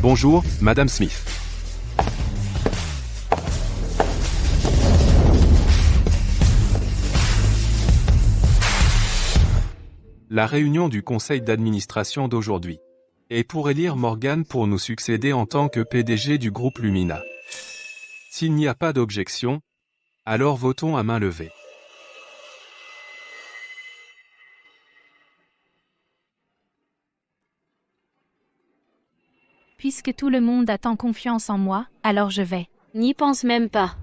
Bonjour, Madame Smith. La réunion du conseil d'administration d'aujourd'hui est pour élire Morgan pour nous succéder en tant que PDG du groupe Lumina. S'il n'y a pas d'objection, alors votons à main levée. Puisque tout le monde a tant confiance en moi, alors je vais. N'y pense même pas.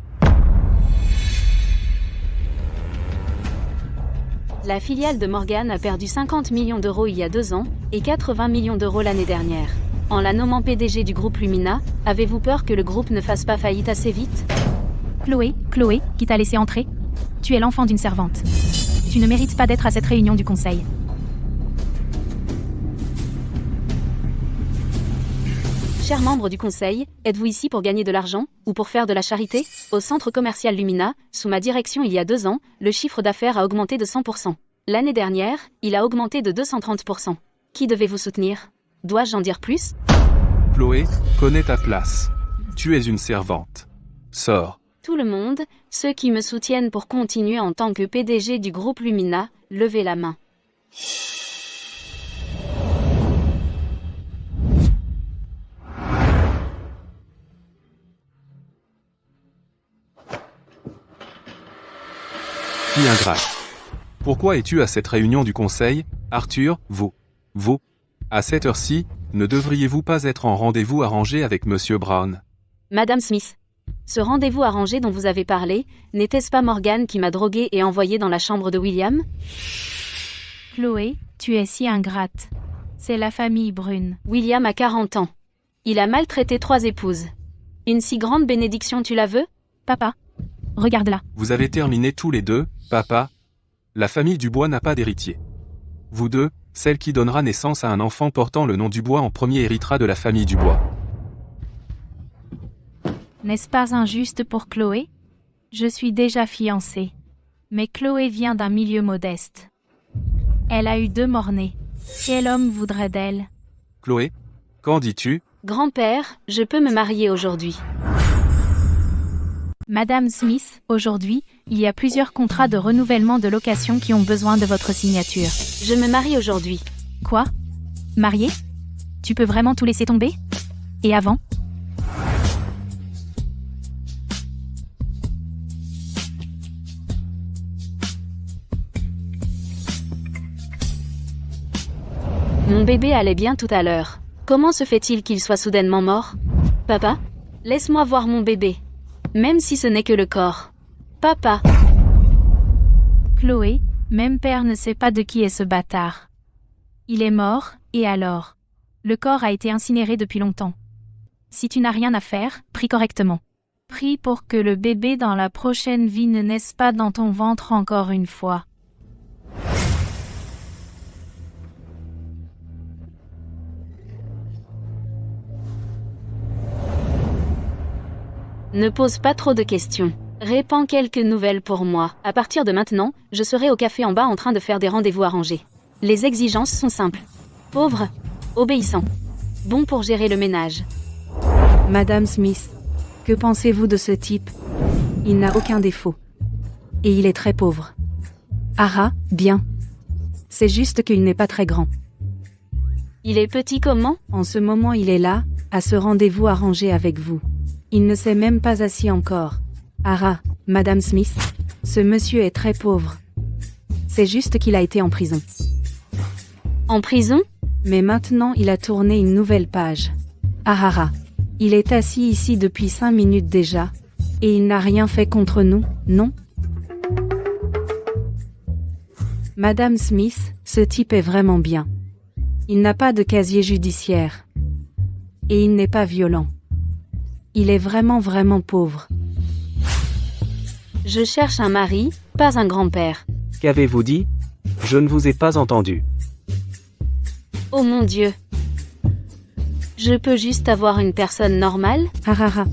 La filiale de Morgan a perdu 50 millions d'euros il y a 2 ans, et 80 millions d'euros l'année dernière. En la nommant PDG du groupe Lumina, avez-vous peur que le groupe ne fasse pas faillite assez vite? Chloé, qui t'a laissé entrer? Tu es l'enfant d'une servante. Tu ne mérites pas d'être à cette réunion du conseil. Chers membres du conseil, êtes-vous ici pour gagner de l'argent, ou pour faire de la charité? Au centre commercial Lumina, sous ma direction il y a 2 ans, le chiffre d'affaires a augmenté de 100%. L'année dernière, il a augmenté de 230%. Qui devez-vous soutenir? Dois-je en dire plus? Chloé, connais ta place. Tu es une servante. Sors. Tout le monde, ceux qui me soutiennent pour continuer en tant que PDG du groupe Lumina, levez la main. Fille ingrate. Pourquoi es-tu à cette réunion du conseil, Arthur? Vous, à cette heure-ci, ne devriez-vous pas être en rendez-vous arrangé avec Monsieur Brown? Madame Smith. Ce rendez-vous arrangé dont vous avez parlé, n'était-ce pas Morgan qui m'a drogué et envoyé dans la chambre de William? Chloé, tu es si ingrate. C'est la famille Brune. William a 40 ans. Il a maltraité 3 épouses. Une si grande bénédiction, tu la veux? Papa, regarde-la. Vous avez terminé tous les deux, papa. La famille Dubois n'a pas d'héritier. Vous deux, celle qui donnera naissance à un enfant portant le nom Dubois en premier héritera de la famille Dubois. N'est-ce pas injuste pour Chloé? Je suis déjà fiancée. Mais Chloé vient d'un milieu modeste. Elle a eu 2 morts-nés. Quel homme voudrait d'elle? Chloé, qu'en dis-tu? Grand-père, je peux me marier aujourd'hui. Madame Smith, aujourd'hui, il y a plusieurs contrats de renouvellement de location qui ont besoin de votre signature. Je me marie aujourd'hui. Quoi? Mariée? Tu peux vraiment tout laisser tomber? Et avant? Mon bébé allait bien tout à l'heure. Comment se fait-il qu'il soit soudainement mort? Papa? Laisse-moi voir mon bébé. Même si ce n'est que le corps. Papa! Chloé, même père ne sait pas de qui est ce bâtard. Il est mort, et alors? Le corps a été incinéré depuis longtemps. Si tu n'as rien à faire, prie correctement. Prie pour que le bébé dans la prochaine vie ne naisse pas dans ton ventre encore une fois. Ne pose pas trop de questions. Répands quelques nouvelles pour moi. À partir de maintenant, je serai au café en bas en train de faire des rendez-vous arrangés. Les exigences sont simples. Pauvre, obéissant. Bon pour gérer le ménage. Madame Smith, que pensez-vous de ce type? Il n'a aucun défaut. Et il est très pauvre. Ah, bien. C'est juste qu'il n'est pas très grand. Il est petit comment? En ce moment il est là, à ce rendez-vous arrangé avec vous. Il ne s'est même pas assis encore. Ah, Madame Smith, ce monsieur est très pauvre. C'est juste qu'il a été en prison. En prison? Mais maintenant il a tourné une nouvelle page. Ah. Il est assis ici depuis 5 minutes déjà. Et il n'a rien fait contre nous, non? Madame Smith, ce type est vraiment bien. Il n'a pas de casier judiciaire. Et il n'est pas violent. Il est vraiment pauvre. Je cherche un mari, pas un grand-père. Qu'avez-vous dit? Je ne vous ai pas entendu. Oh mon Dieu. Je peux juste avoir une personne normale? Ah.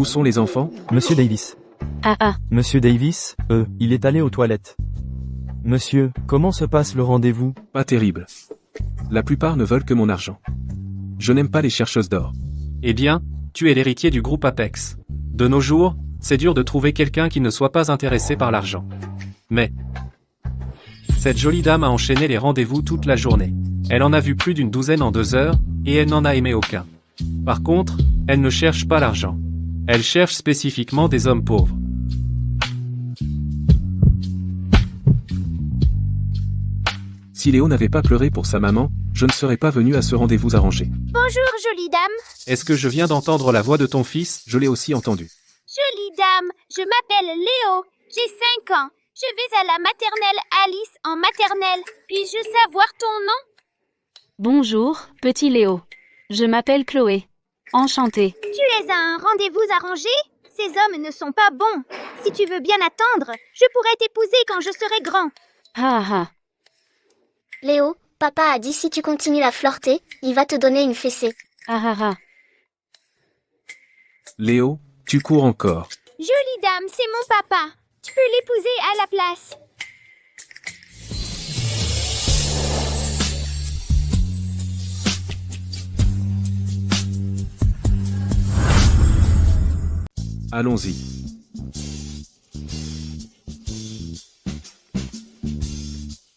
Où sont les enfants? Monsieur Davis. Ah, Monsieur Davis, il est allé aux toilettes. Monsieur, comment se passe le rendez-vous? Pas terrible. La plupart ne veulent que mon argent. Je n'aime pas les chercheuses d'or. Eh bien, tu es l'héritier du groupe Apex. De nos jours, c'est dur de trouver quelqu'un qui ne soit pas intéressé par l'argent. Mais cette jolie dame a enchaîné les rendez-vous toute la journée. Elle en a vu plus d'une douzaine en 2 heures, et elle n'en a aimé aucun. Par contre, elle ne cherche pas l'argent. Elle cherche spécifiquement des hommes pauvres. Si Léo n'avait pas pleuré pour sa maman, je ne serais pas venu à ce rendez-vous arrangé. Bonjour, jolie dame. Est-ce que je viens d'entendre la voix de ton fils? Je l'ai aussi entendu. Jolie dame, je m'appelle Léo. J'ai 5 ans. Je vais à la maternelle Alice en maternelle. Puis-je savoir ton nom? bonjour, petit Léo. Je m'appelle Chloé. Enchantée. Tu es à un rendez-vous arrangé? Ces hommes ne sont pas bons. Si tu veux bien attendre, je pourrais t'épouser quand je serai grand. Ah ah. Léo, papa a dit si tu continues à flirter, il va te donner une fessée. Ah ah ah. Léo, tu cours encore. Jolie dame, c'est mon papa. Tu peux l'épouser à la place. Allons-y.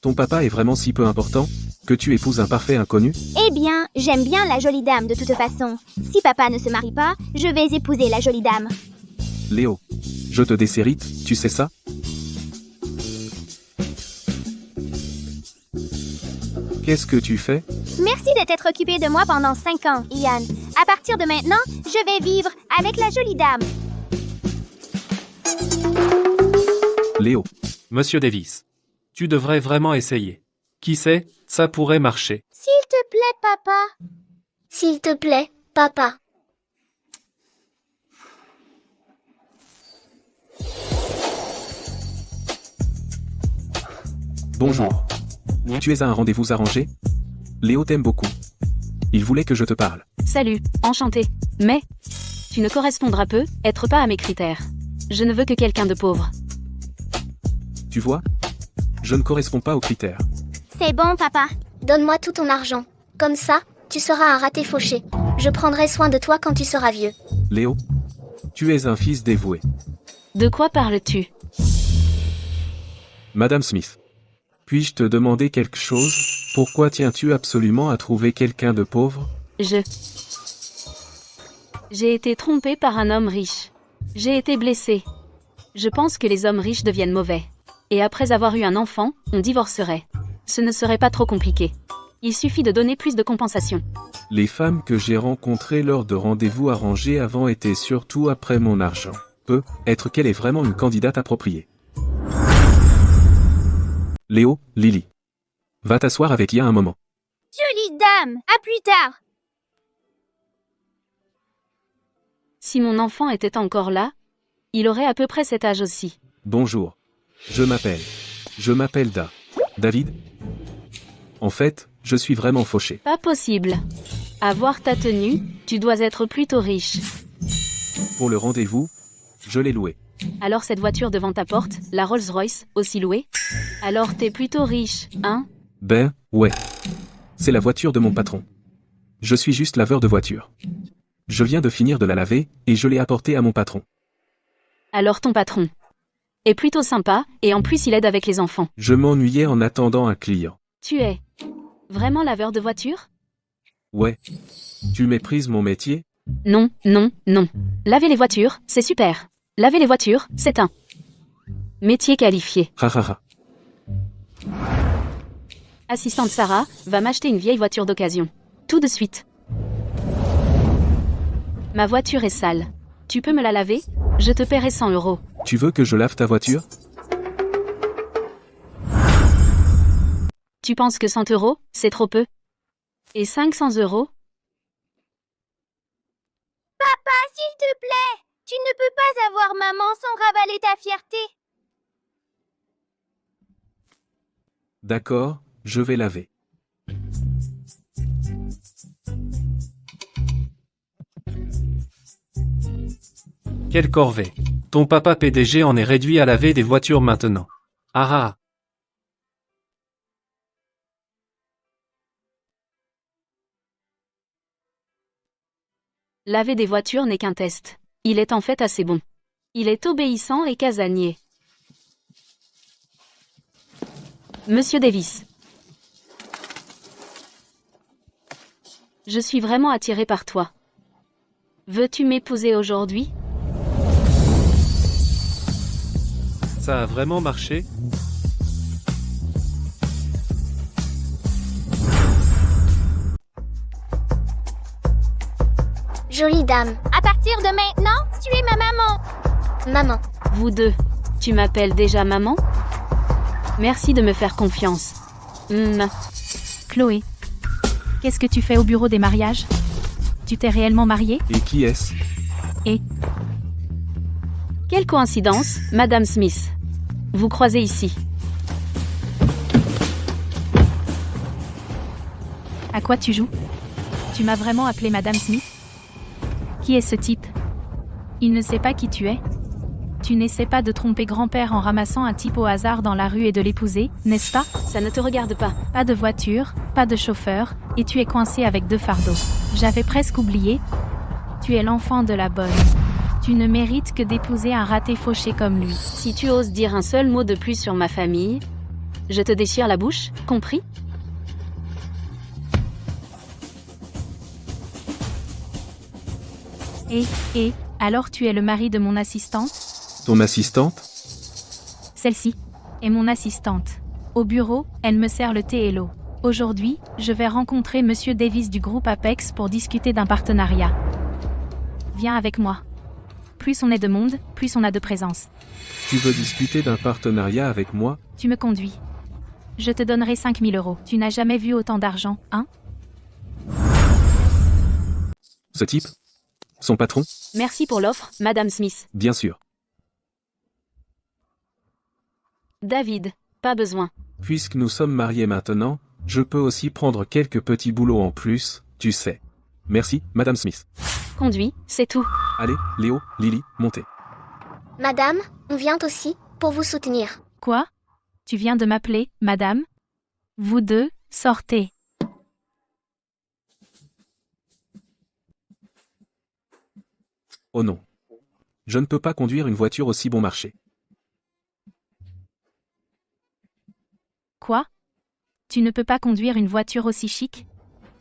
Ton papa est vraiment si peu important que tu épouses un parfait inconnu? Eh bien, j'aime bien la jolie dame de toute façon. Si papa ne se marie pas, je vais épouser la jolie dame. Léo, je te déshérite, tu sais ça? Qu'est-ce que tu fais? Merci de t'être occupé de moi pendant 5 ans, Ian. À partir de maintenant, je vais vivre avec la jolie dame. Léo, Monsieur Davis, tu devrais vraiment essayer. Qui sait, ça pourrait marcher. S'il te plaît, papa. S'il te plaît, papa. bonjour. Tu es à un rendez-vous arrangé? Léo t'aime beaucoup. Il voulait que je te parle. Salut, enchantée. Mais tu ne correspondras peu, être pas à mes critères. Je ne veux que quelqu'un de pauvre. Tu vois? Je ne corresponds pas aux critères. C'est bon, papa. Donne-moi tout ton argent. Comme ça, tu seras un raté fauché. Je prendrai soin de toi quand tu seras vieux. Léo, tu es un fils dévoué. De quoi parles-tu? Madame Smith, puis-je te demander quelque chose? Pourquoi tiens-tu absolument à trouver quelqu'un de pauvre? J'ai été trompée par un homme riche. J'ai été blessée. Je pense que les hommes riches deviennent mauvais. Et après avoir eu un enfant, on divorcerait. Ce ne serait pas trop compliqué. Il suffit de donner plus de compensation. Les femmes que j'ai rencontrées lors de rendez-vous arrangés avant étaient surtout après mon argent. Peut être qu'elle est vraiment une candidate appropriée. Léo, Lily. Va t'asseoir avec Ia un moment. Jolie dame, à plus tard. Si mon enfant était encore là, il aurait à peu près cet âge aussi. Bonjour. Je m'appelle David. En fait, je suis vraiment fauché. Pas possible. À voir ta tenue, tu dois être plutôt riche. Pour le rendez-vous, je l'ai loué. Alors cette voiture devant ta porte, la Rolls-Royce, aussi louée? Alors t'es plutôt riche, hein? Ben, ouais. C'est la voiture de mon patron. Je suis juste laveur de voiture. Je viens de finir de la laver, et je l'ai apportée à mon patron. Alors ton patron est plutôt sympa, et en plus il aide avec les enfants. Je m'ennuyais en attendant un client. Tu es vraiment laveur de voiture? Ouais. Tu méprises mon métier? Non, non, non. Laver les voitures, c'est super. Laver les voitures, c'est un métier qualifié. Ha. Assistante Sarah va m'acheter une vieille voiture d'occasion. Tout de suite. Ma voiture est sale. Tu peux me la laver? Je te paierai 100 €. Tu veux que je lave ta voiture? Tu penses que 100 €, c'est trop peu? Et 500 €? Papa, s'il te plaît. Tu ne peux pas avoir maman sans ravaler ta fierté. D'accord, je vais laver. Quelle corvée. Ton papa PDG en est réduit à laver des voitures maintenant. Ah ah. Laver des voitures n'est qu'un test. Il est en fait assez bon. Il est obéissant et casanier. Monsieur Davis. Je suis vraiment attiré par toi. Veux-tu m'épouser aujourd'hui? Ça a vraiment marché? Jolie dame. À partir de maintenant, tu es ma maman. Maman. Vous deux, tu m'appelles déjà maman? Merci de me faire confiance. Chloé. Qu'est-ce que tu fais au bureau des mariages? Tu t'es réellement mariée? Et qui est-ce? Quelle coïncidence, Madame Smith. Vous croisez ici. À quoi tu joues? Tu m'as vraiment appelé Madame Smith? Qui est ce type? Il ne sait pas qui tu es? Tu n'essaies pas de tromper grand-père en ramassant un type au hasard dans la rue et de l'épouser, n'est-ce pas? Ça ne te regarde pas. Pas de voiture, pas de chauffeur, et tu es coincé avec 2 fardeaux. J'avais presque oublié. Tu es l'enfant de la bonne. Tu ne mérites que d'épouser un raté fauché comme lui. Si tu oses dire un seul mot de plus sur ma famille, je te déchire la bouche, compris? Et, alors tu es le mari de mon assistante? Ton assistante? Celle-ci est mon assistante. Au bureau, elle me sert le thé et l'eau. Aujourd'hui, je vais rencontrer Monsieur Davis du groupe Apex pour discuter d'un partenariat. Viens avec moi. Plus on est de monde, plus on a de présence. Tu veux discuter d'un partenariat avec moi? Tu me conduis. Je te donnerai 5 000 €. Tu n'as jamais vu autant d'argent, hein? Ce type? Son patron? Merci pour l'offre, Madame Smith. Bien sûr. David, pas besoin. Puisque nous sommes mariés maintenant, je peux aussi prendre quelques petits boulots en plus, tu sais. Merci, Madame Smith. Conduis, c'est tout. Allez, Léo, Lily, montez. Madame, on vient aussi pour vous soutenir. Quoi? Tu viens de m'appeler, madame? Vous deux, sortez. Oh non. Je ne peux pas conduire une voiture aussi bon marché. Quoi? Tu ne peux pas conduire une voiture aussi chic?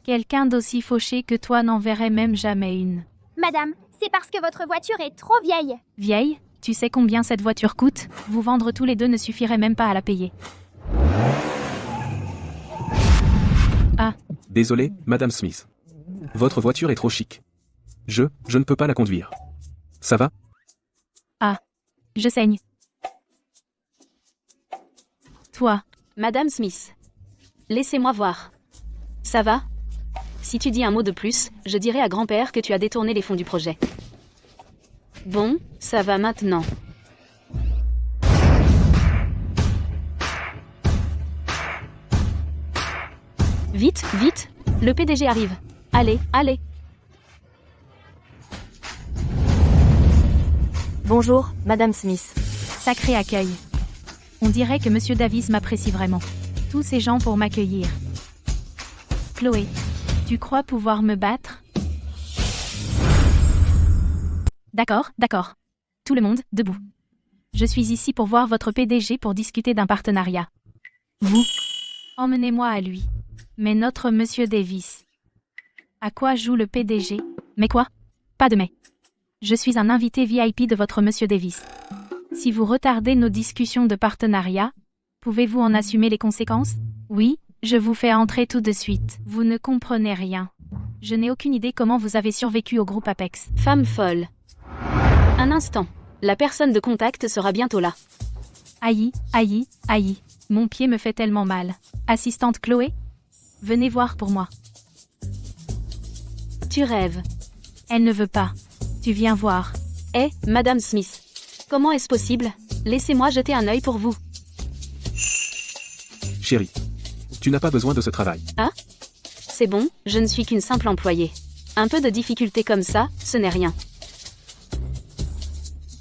Quelqu'un d'aussi fauché que toi n'en verrait même jamais une. Madame, c'est parce que votre voiture est trop vieille. Vieille? Tu sais combien cette voiture coûte? Vous vendre tous les deux ne suffirait même pas à la payer. Ah. Désolé, Madame Smith. Votre voiture est trop chic. Je ne peux pas la conduire. Ça va? Ah. Je saigne. Toi. Madame Smith. Laissez-moi voir. Ça va? Si tu dis un mot de plus, je dirai à grand-père que tu as détourné les fonds du projet. Bon, ça va maintenant. Vite, vite, le PDG arrive. Allez, allez. Bonjour, Madame Smith. Sacré accueil. On dirait que Monsieur Davis m'apprécie vraiment. Tous ces gens pour m'accueillir. Chloé, tu crois pouvoir me battre? D'accord, d'accord. Tout le monde, debout. Je suis ici pour voir votre PDG pour discuter d'un partenariat. Vous, emmenez-moi à lui. Mais notre Monsieur Davis. À quoi joue le PDG? Mais quoi? Pas de mais. Je suis un invité VIP de votre Monsieur Davis. Si vous retardez nos discussions de partenariat, pouvez-vous en assumer les conséquences? Oui, je vous fais entrer tout de suite. Vous ne comprenez rien. Je n'ai aucune idée comment vous avez survécu au groupe Apex. Femme folle. Un instant. La personne de contact sera bientôt là. Aïe, aïe, aïe. Mon pied me fait tellement mal. Assistante Chloé? Venez voir pour moi. Tu rêves. Elle ne veut pas. Tu viens voir. Eh, Madame Smith. Comment est-ce possible? Laissez-moi jeter un œil pour vous. Chérie, tu n'as pas besoin de ce travail. Ah? C'est bon, je ne suis qu'une simple employée. Un peu de difficulté comme ça, ce n'est rien.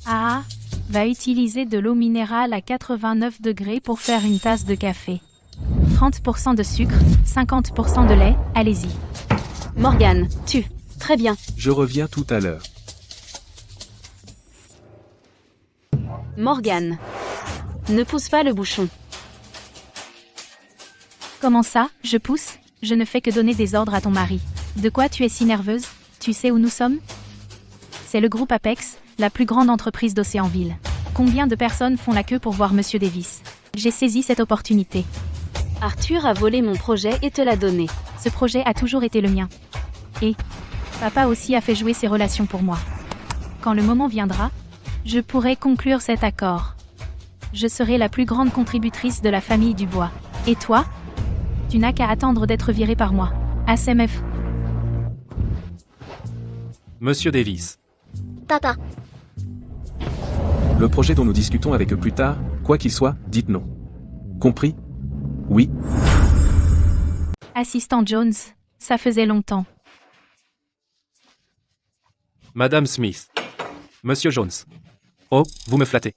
Ah, va utiliser de l'eau minérale à 89 degrés pour faire une tasse de café. 30% de sucre, 50% de lait, allez-y. Morgane, tu. Très bien. Je reviens tout à l'heure. Morgane. Ne pousse pas le bouchon. Comment ça, je pousse? Je ne fais que donner des ordres à ton mari. De quoi tu es si nerveuse? Tu sais où nous sommes? C'est le groupe Apex, la plus grande entreprise d'Océanville. Combien de personnes font la queue pour voir Monsieur Davis? J'ai saisi cette opportunité. Arthur a volé mon projet et te l'a donné. Ce projet a toujours été le mien. Et papa aussi a fait jouer ses relations pour moi. Quand le moment viendra, je pourrai conclure cet accord. Je serai la plus grande contributrice de la famille Dubois. Et toi? Tu n'as qu'à attendre d'être viré par moi. ASMF. Monsieur Davis. Papa, Le projet dont nous discutons avec eux plus tard, quoi qu'il soit, dites non. Compris? Oui. Assistant Jones, ça faisait longtemps. Madame Smith. Monsieur Jones. Oh, vous me flattez.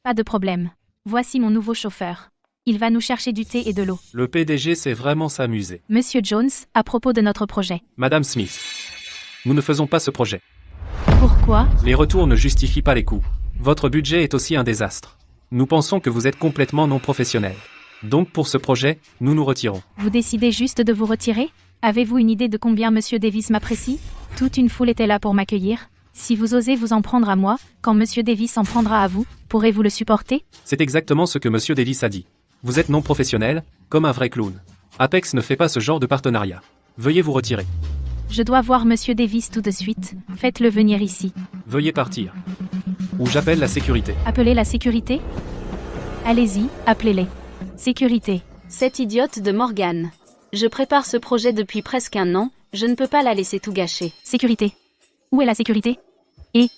Pas de problème. Voici mon nouveau chauffeur. Il va nous chercher du thé et de l'eau. Le PDG sait vraiment s'amuser. Monsieur Jones, à propos de notre projet. Madame Smith. Nous ne faisons pas ce projet. Pourquoi? Les retours ne justifient pas les coûts. Votre budget est aussi un désastre. Nous pensons que vous êtes complètement non professionnel. Donc pour ce projet, nous nous retirons. Vous décidez juste de vous retirer? Avez-vous une idée de combien Monsieur Davis m'apprécie? Toute une foule était là pour m'accueillir. Si vous osez vous en prendre à moi, quand Monsieur Davis s'en prendra à vous, pourrez-vous le supporter? C'est exactement ce que Monsieur Davis a dit. Vous êtes non professionnel, comme un vrai clown. Apex ne fait pas ce genre de partenariat. Veuillez vous retirer. Je dois voir Monsieur Davis tout de suite. Faites-le venir ici. Veuillez partir. Ou j'appelle la sécurité. Appelez la sécurité? Allez-y, appelez-les. Sécurité. Cette idiote de Morgane. Je prépare ce projet depuis presque un an, je ne peux pas la laisser tout gâcher. Sécurité. Où est la sécurité? Et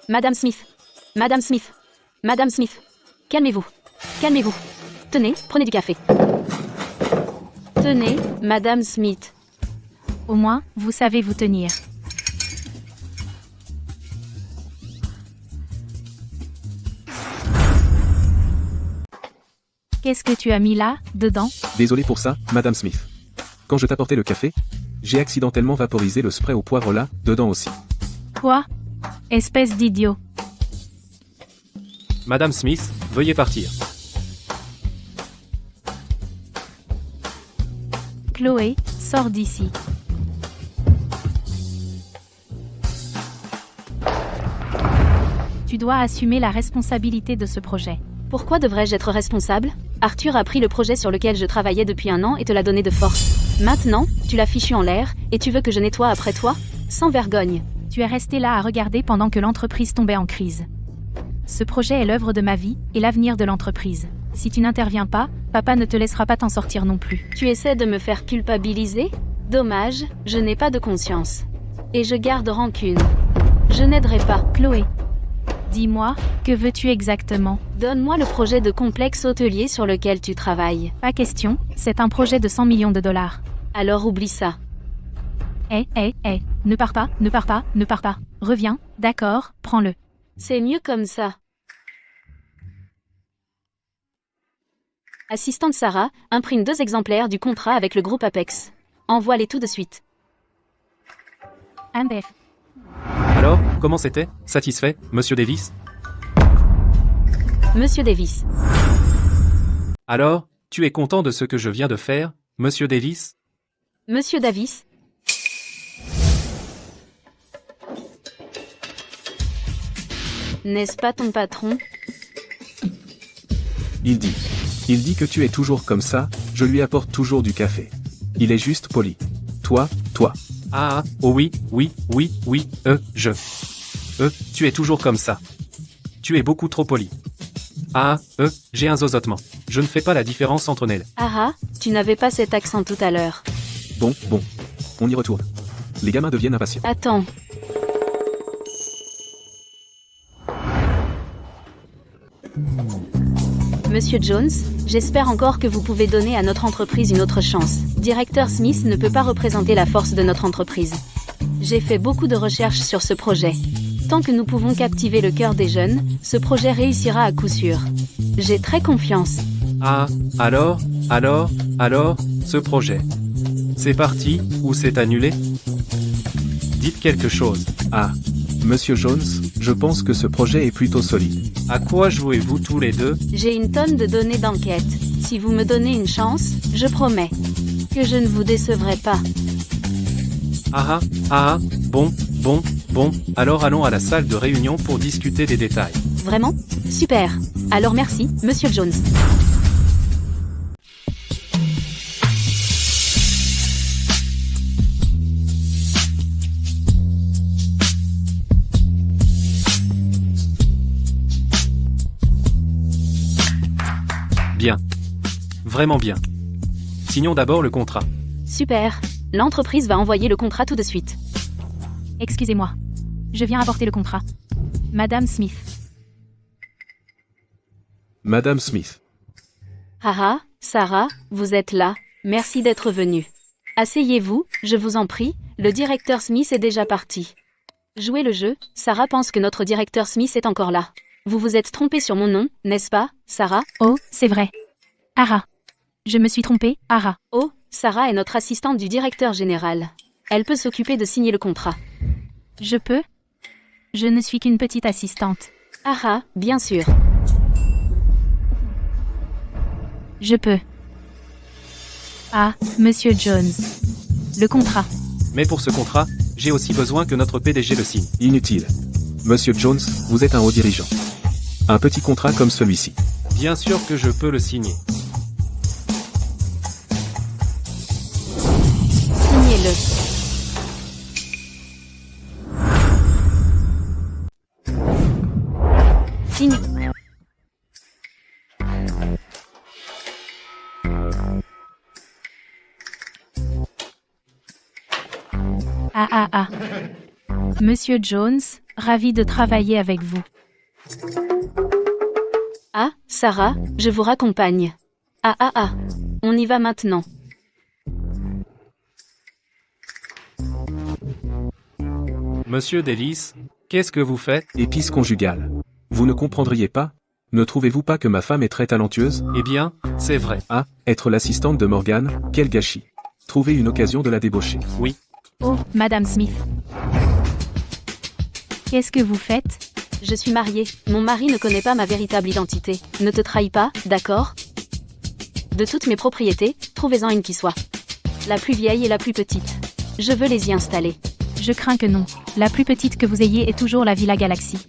Madame Smith. Madame Smith. Madame Smith. Calmez-vous. Calmez-vous. Tenez, prenez du café. Tenez, Madame Smith. au moins, vous savez vous tenir. Qu'est-ce que tu as mis là, dedans? Désolé pour ça, Madame Smith. Quand je t'apportais le café, j'ai accidentellement vaporisé le spray au poivre là, dedans aussi. Quoi? Espèce d'idiot. Madame Smith, veuillez partir. Chloé, sors d'ici. Tu dois assumer la responsabilité de ce projet. Pourquoi devrais-je être responsable? Arthur a pris le projet sur lequel je travaillais depuis un an et te l'a donné de force. Maintenant, tu l'as fichu en l'air, et tu veux que je nettoie après toi? Sans vergogne. Tu es resté là à regarder pendant que l'entreprise tombait en crise. Ce projet est l'œuvre de ma vie, et l'avenir de l'entreprise. Si tu n'interviens pas, papa ne te laissera pas t'en sortir non plus. Tu essaies de me faire culpabiliser? Dommage, je n'ai pas de conscience. Et je garde rancune. Je n'aiderai pas. Chloé. Dis-moi, que veux-tu exactement? Donne-moi le projet de complexe hôtelier sur lequel tu travailles. Pas question, c'est un projet de 100 millions de dollars. Alors oublie ça. Ne pars pas, ne pars pas, ne pars pas. Reviens, d'accord, prends-le. C'est mieux comme ça. Assistante Sarah, imprime 2 exemplaires du contrat avec le groupe Apex. Envoie-les tout de suite. Amber. Alors, comment c'était? Satisfait, Monsieur Davis? Monsieur Davis. Alors, tu es content de ce que je viens de faire, Monsieur Davis? Monsieur Davis. N'est-ce pas ton patron? Il dit que tu es toujours comme ça, je lui apporte toujours du café. Il est juste poli. Toi. Ah, oh oui, tu es toujours comme ça. Tu es beaucoup trop poli. Ah, j'ai un zozotement. Je ne fais pas la différence entre Nell. Ah, tu n'avais pas cet accent tout à l'heure. Bon, on y retourne. Les gamins deviennent impatients. Attends. Monsieur Jones, j'espère encore que vous pouvez donner à notre entreprise une autre chance. Directeur Smith ne peut pas représenter la force de notre entreprise. J'ai fait beaucoup de recherches sur ce projet. Tant que nous pouvons captiver le cœur des jeunes, ce projet réussira à coup sûr. J'ai très confiance. Ah, alors, ce projet. C'est parti, ou c'est annulé? Dites quelque chose. Ah, Monsieur Jones, je pense que ce projet est plutôt solide. À quoi jouez-vous tous les deux? J'ai une tonne de données d'enquête. Si vous me donnez une chance, je promets que je ne vous décevrai pas. Bon, alors allons à la salle de réunion pour discuter des détails. Vraiment? Super. Alors merci, Monsieur Jones. Bien. Vraiment bien. Signons d'abord le contrat. Super. L'entreprise va envoyer le contrat tout de suite. Excusez-moi. Je viens apporter le contrat. Madame Smith. Madame Smith. Haha, Sarah, vous êtes là. Merci d'être venue. Asseyez-vous, je vous en prie, le directeur Smith est déjà parti. Jouez le jeu, Sarah pense que notre directeur Smith est encore là. Vous vous êtes trompé sur mon nom, n'est-ce pas, Sarah? Oh, c'est vrai. Ara. Je me suis trompée, Ara. Oh, Sarah est notre assistante du directeur général. Elle peut s'occuper de signer le contrat. Je peux? Je ne suis qu'une petite assistante. Ara, bien sûr. Je peux. Ah, Monsieur Jones. Le contrat. Mais pour ce contrat, j'ai aussi besoin que notre PDG le signe. Inutile. Monsieur Jones, vous êtes un haut dirigeant. Un petit contrat comme celui-ci. Bien sûr que je peux le signer. Signez-le. Signe. Ah. Monsieur Jones, ravi de travailler avec vous. Ah, Sarah, je vous raccompagne. Ah. On y va maintenant. Monsieur Delis, qu'est-ce que vous faites? Épice conjugale. Vous ne comprendriez pas? Ne trouvez-vous pas que ma femme est très talentueuse? Eh bien, c'est vrai. Ah, être l'assistante de Morgan, quel gâchis. Trouver une occasion de la débaucher. Oui. Oh, Madame Smith. Qu'est-ce que vous faites? Je suis mariée. Mon mari ne connaît pas ma véritable identité. Ne te trahis pas, d'accord? De toutes mes propriétés, trouvez-en une qui soit la plus vieille et la plus petite. Je veux les y installer. Je crains que non. La plus petite que vous ayez est toujours la Villa Galaxy.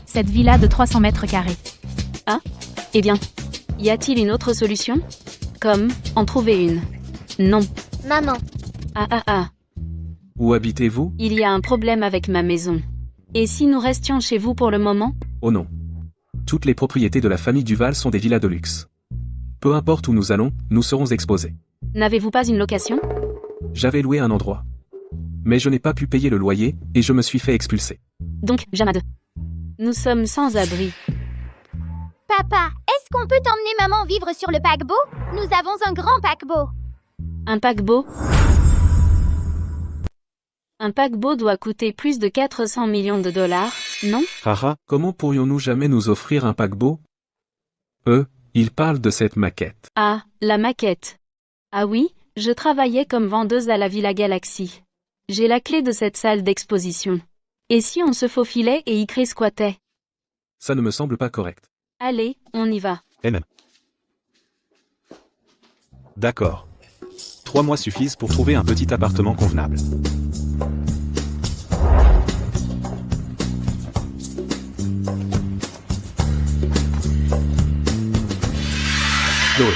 Cette villa de 300 mètres carrés. Ah? Eh bien, y a-t-il une autre solution? Comme, en trouver une. Non. Maman. Ah. Où habitez-vous? Il y a un problème avec ma maison. Et si nous restions chez vous pour le moment? Oh non. Toutes les propriétés de la famille Duval sont des villas de luxe. Peu importe où nous allons, nous serons exposés. N'avez-vous pas une location? J'avais loué un endroit. Mais je n'ai pas pu payer le loyer, et je me suis fait expulser. Donc, Jamad. Nous sommes sans abri. Papa, est-ce qu'on peut emmener maman vivre sur le paquebot? Nous avons un grand paquebot. Un paquebot? Un paquebot doit coûter plus de 400 millions de dollars, non? Haha, comment pourrions-nous jamais nous offrir un paquebot? Il parle de cette maquette. Ah, la maquette. Ah oui, je travaillais comme vendeuse à la Villa Galaxy. J'ai la clé de cette salle d'exposition. Et si on se faufilait et y squattait? Ça ne me semble pas correct. Allez, on y va. D'accord. 3 mois suffisent pour trouver un petit appartement convenable. Chloé.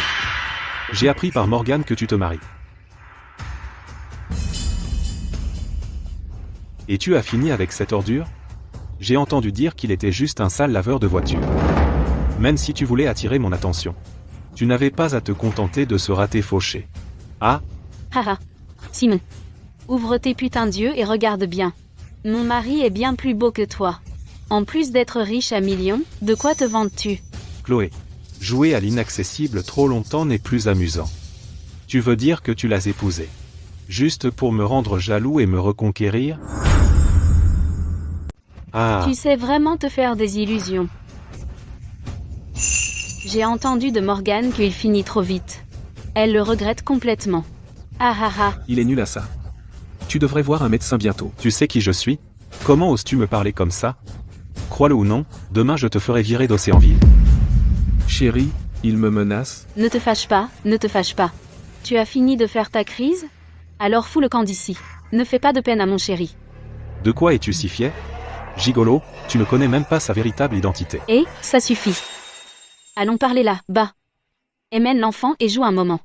J'ai appris par Morgan que tu te maries. Et tu as fini avec cette ordure? J'ai entendu dire qu'il était juste un sale laveur de voiture. Même si tu voulais attirer mon attention. Tu n'avais pas à te contenter de ce raté fauché. Ah? Haha. Simon. Ouvre tes putains d'yeux et regarde bien. Mon mari est bien plus beau que toi. En plus d'être riche à millions, de quoi te vantes-tu? Chloé. Jouer à l'inaccessible trop longtemps n'est plus amusant. Tu veux dire que tu l'as épousé. Juste pour me rendre jaloux et me reconquérir? Ah, Tu sais vraiment te faire des illusions. J'ai entendu de Morgane qu'il finit trop vite. Elle le regrette complètement. Ah ah ah. Il est nul à ça. Tu devrais voir un médecin bientôt. tu sais qui je suis? Comment oses-tu me parler comme ça? Crois-le ou non, demain je te ferai virer d'Océanville. Chérie, il me menace. Ne te fâche pas, ne te fâche pas. Tu as fini de faire ta crise? Alors fous le camp d'ici. Ne fais pas de peine à mon chéri. De quoi es-tu si fier? Gigolo, tu ne connais même pas sa véritable identité. Et, ça suffit. Allons parler là, bas. Emmène l'enfant et joue un moment.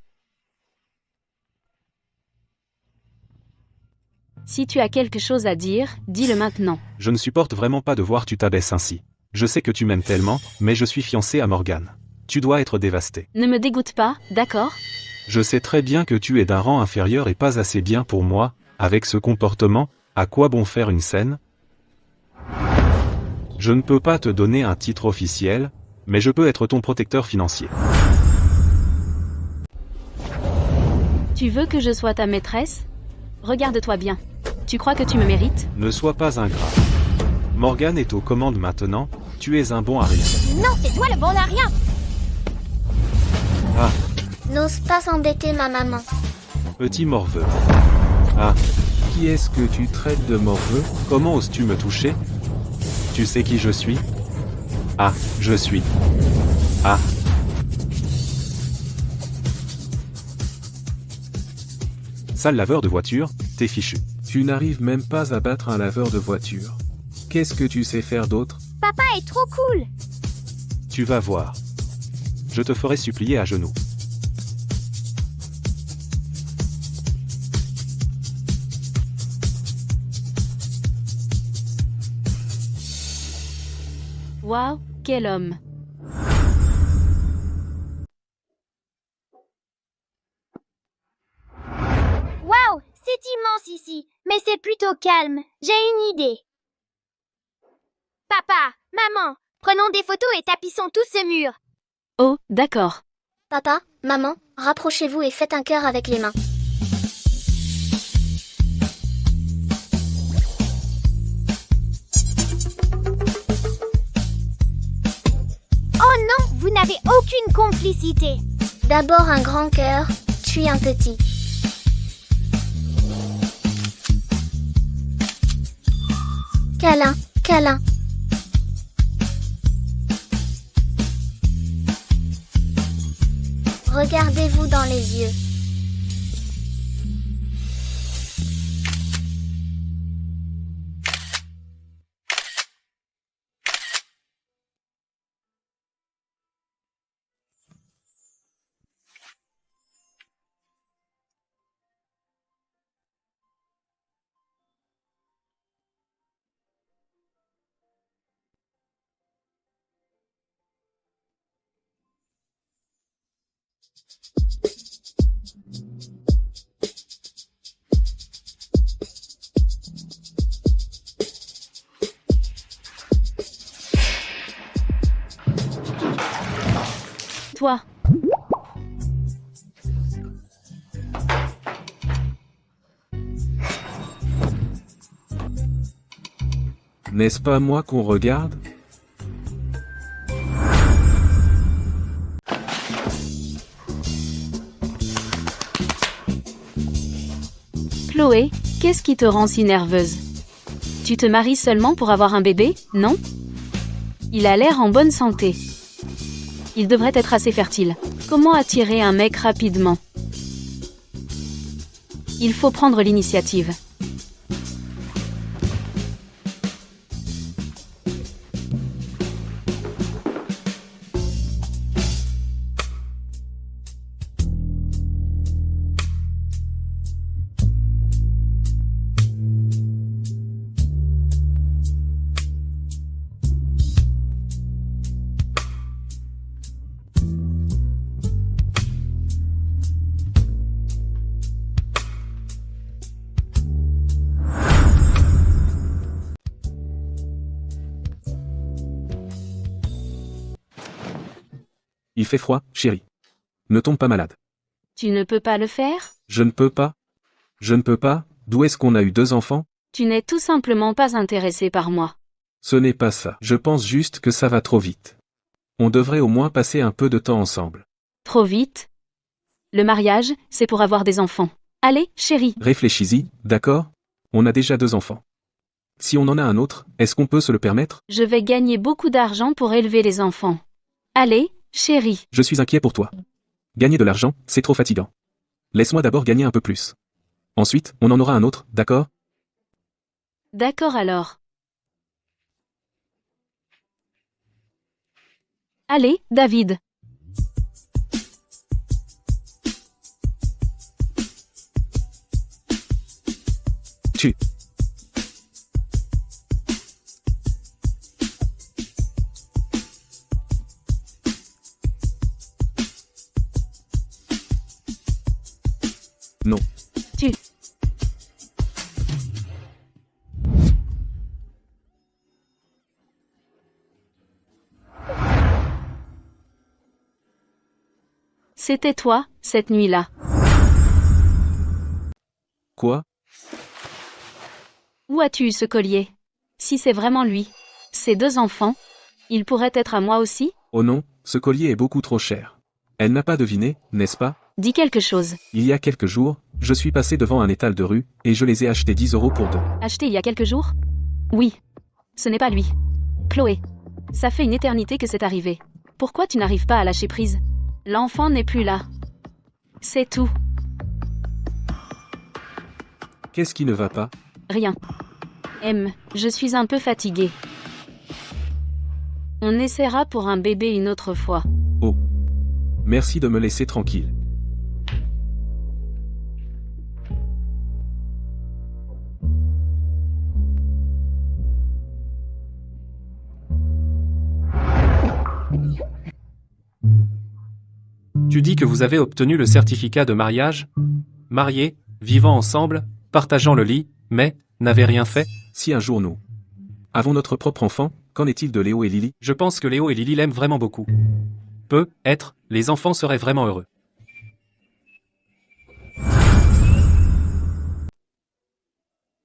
Si tu as quelque chose à dire, dis-le maintenant. Je ne supporte vraiment pas de voir tu t'abaisses ainsi. Je sais que tu m'aimes tellement, mais je suis fiancé à Morgane. Tu dois être dévasté. Ne me dégoûte pas, d'accord? Je sais très bien que tu es d'un rang inférieur et pas assez bien pour moi. Avec ce comportement, à quoi bon faire une scène? Je ne peux pas te donner un titre officiel, mais je peux être ton protecteur financier. Tu veux que je sois ta maîtresse? Regarde-toi bien. Tu crois que tu me mérites? Ne sois pas ingrat. Morgane est aux commandes maintenant, tu es un bon à rien. Non, c'est toi le bon à rien. Ah, N'ose pas embêter ma maman. petit morveux. Ah, Qui est-ce que tu traites de morveux? comment oses-tu me toucher? Tu sais qui je suis? Ah, je suis. Ah. Sale laveur de voiture, t'es fichu. Tu n'arrives même pas à battre un laveur de voiture. Qu'est-ce que tu sais faire d'autre? Papa est trop cool. Tu vas voir. Je te ferai supplier à genoux. Waouh, quel homme. Waouh, c'est immense ici, mais c'est plutôt calme. J'ai une idée. Papa, maman, prenons des photos et tapissons tous ce mur. Oh, d'accord. Papa, maman, rapprochez-vous et faites un cœur avec les mains. Oh non, vous n'avez aucune complicité. D'abord un grand cœur, puis un petit. Câlin, câlin. Regardez-vous dans les yeux. Toi. N'est-ce pas moi qu'on regarde? Chloé, qu'est-ce qui te rend si nerveuse? Tu te maries seulement pour avoir un bébé, non? Il a l'air en bonne santé. Il devrait être assez fertile. Comment attirer un mec rapidement? Il faut prendre l'initiative. Il fait froid, chérie. Ne tombe pas malade. Tu ne peux pas le faire? Je ne peux pas. Je ne peux pas. D'où est-ce qu'on a eu 2 enfants? Tu n'es tout simplement pas intéressé par moi. Ce n'est pas ça. Je pense juste que ça va trop vite. On devrait au moins passer un peu de temps ensemble. Trop vite. Le mariage, c'est pour avoir des enfants. Allez, chérie. Réfléchis-y, d'accord? On a déjà 2 enfants. Si on en a un autre, est-ce qu'on peut se le permettre? Je vais gagner beaucoup d'argent pour élever les enfants. Allez, chérie. Je suis inquiet pour toi. Gagner de l'argent, c'est trop fatigant. Laisse-moi d'abord gagner un peu plus. Ensuite, on en aura un autre, d'accord? D'accord alors. Allez, David. Tu. Non. Tu. C'était toi, cette nuit-là. Quoi? Où as-tu eu ce collier? Si c'est vraiment lui, ces 2 enfants, ils pourraient être à moi aussi? Oh non, ce collier est beaucoup trop cher. Elle n'a pas deviné, n'est-ce pas? Dis quelque chose. Il y a quelques jours, je suis passé devant un étal de rue, et je les ai achetés 10 € pour 2. Acheté il y a quelques jours? Oui. Ce n'est pas lui. Chloé. Ça fait une éternité que c'est arrivé. Pourquoi tu n'arrives pas à lâcher prise? L'enfant n'est plus là. C'est tout. Qu'est-ce qui ne va pas? Rien. M, je suis un peu fatiguée. On essaiera pour un bébé une autre fois. Oh. Merci de me laisser tranquille. Tu dis que vous avez obtenu le certificat de mariage? Mariés, vivant ensemble, partageant le lit, mais n'avez rien fait? Si un jour nous avons notre propre enfant, qu'en est-il de Léo et Lily? Je pense que Léo et Lily l'aiment vraiment beaucoup. Peut-être, les enfants seraient vraiment heureux.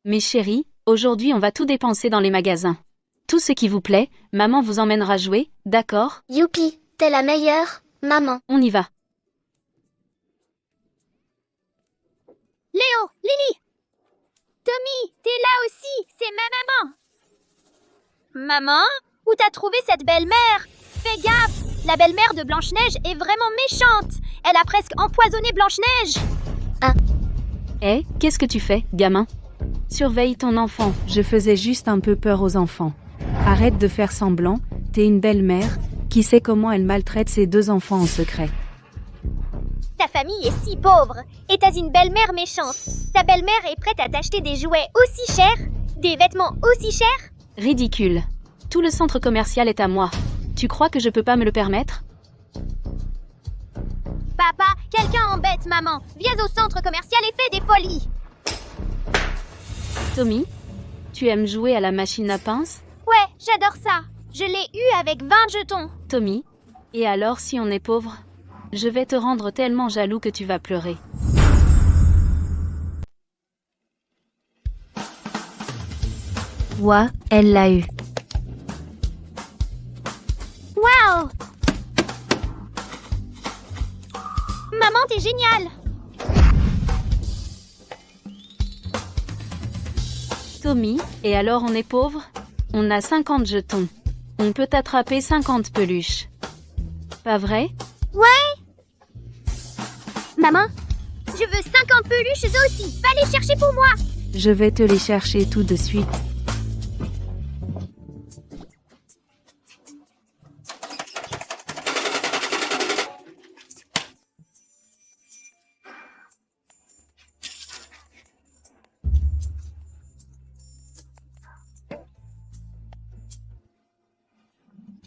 Mes chéris, aujourd'hui on va tout dépenser dans les magasins. Tout ce qui vous plaît, maman vous emmènera jouer, d'accord? Youpi, t'es la meilleure, maman. On y va. Léo, Lily. Tommy, t'es là aussi, c'est ma maman. Maman, où t'as trouvé cette belle-mère? Fais gaffe, la belle-mère de Blanche-Neige est vraiment méchante. Elle a presque empoisonné Blanche-Neige. Eh, qu'est-ce que tu fais, gamin? Surveille ton enfant. Je faisais juste un peu peur aux enfants. Arrête de faire semblant, t'es une belle-mère, qui sait comment elle maltraite ses 2 enfants en secret. Ta famille est si pauvre, et t'as une belle-mère méchante. Ta belle-mère est prête à t'acheter des jouets aussi chers, des vêtements aussi chers? Ridicule. Tout le centre commercial est à moi. Tu crois que je peux pas me le permettre? Papa, quelqu'un embête maman. Viens au centre commercial et fais des folies. Tommy, tu aimes jouer à la machine à pince? Ouais, j'adore ça. Je l'ai eu avec 20 jetons. Tommy, et alors si on est pauvre? Je vais te rendre tellement jaloux que tu vas pleurer. Ouah, elle l'a eu. Waouh! Maman, t'es géniale! Tommy, et alors on est pauvre? On a 50 jetons. On peut attraper 50 peluches. Pas vrai? Ouais! Maman, je veux 50 peluches aussi. Va les chercher pour moi. Je vais te les chercher tout de suite.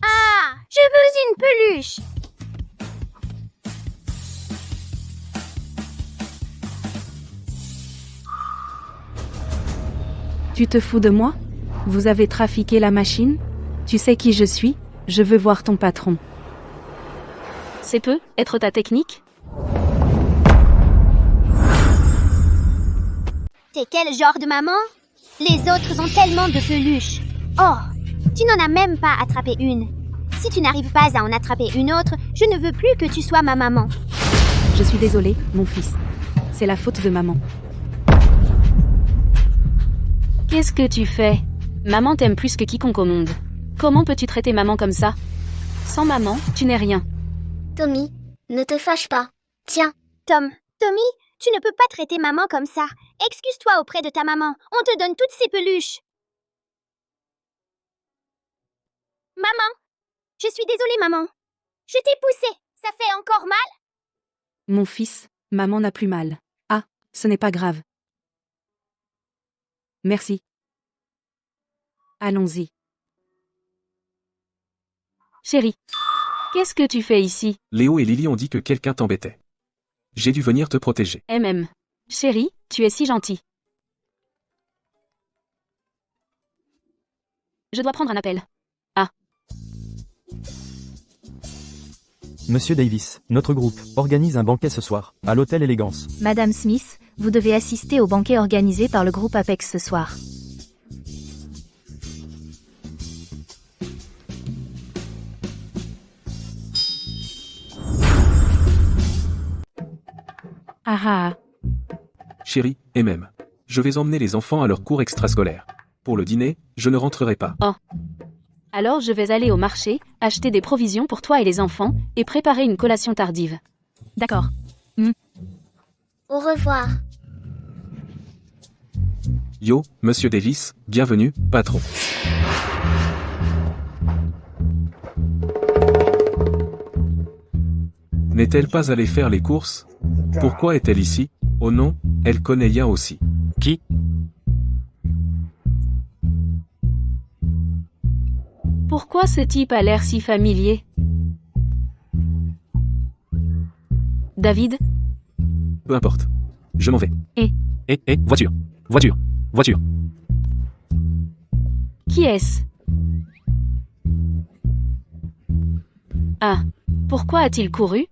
Ah, je veux une peluche. Tu te fous de moi? Vous avez trafiqué la machine? Tu sais qui je suis? Je veux voir ton patron. C'est peu, être ta technique? T'es quel genre de maman? Les autres ont tellement de peluches. Oh, Tu n'en as même pas attrapé une. Si tu n'arrives pas à en attraper une autre, je ne veux plus que tu sois ma maman. Je suis désolée, mon fils. C'est la faute de maman. Qu'est-ce que tu fais? Maman t'aime plus que quiconque au monde. Comment peux-tu traiter maman comme ça? Sans maman, tu n'es rien. Tommy, ne te fâche pas. Tiens, Tommy, tu ne peux pas traiter maman comme ça. Excuse-toi auprès de ta maman. On te donne toutes ces peluches. Maman, je suis désolée, maman. Je t'ai poussé. Ça fait encore mal? Mon fils, maman n'a plus mal. Ah, ce n'est pas grave. Merci. Allons-y. Chérie, qu'est-ce que tu fais ici? Léo et Lily ont dit que quelqu'un t'embêtait. J'ai dû venir te protéger. MM. Chérie, tu es si gentil. Je dois prendre un appel. Monsieur Davis, notre groupe organise un banquet ce soir, à l'hôtel Élégance. Madame Smith, vous devez assister au banquet organisé par le groupe Apex ce soir. Ah ah. Chérie, et même. Je vais emmener les enfants à leur cours extrascolaire. Pour le dîner, je ne rentrerai pas. Oh. Alors je vais aller au marché, acheter des provisions pour toi et les enfants, et préparer une collation tardive. D'accord. au revoir. Yo, Monsieur Davis, bienvenue, patron. N'est-elle pas allée faire les courses? Pourquoi est-elle ici? Oh non, elle connaît Ya aussi. Qui? Pourquoi ce type a l'air si familier? David? Peu importe. Je m'en vais. Voiture. Voiture. Voiture. Qui est-ce? Ah, pourquoi a-t-il couru?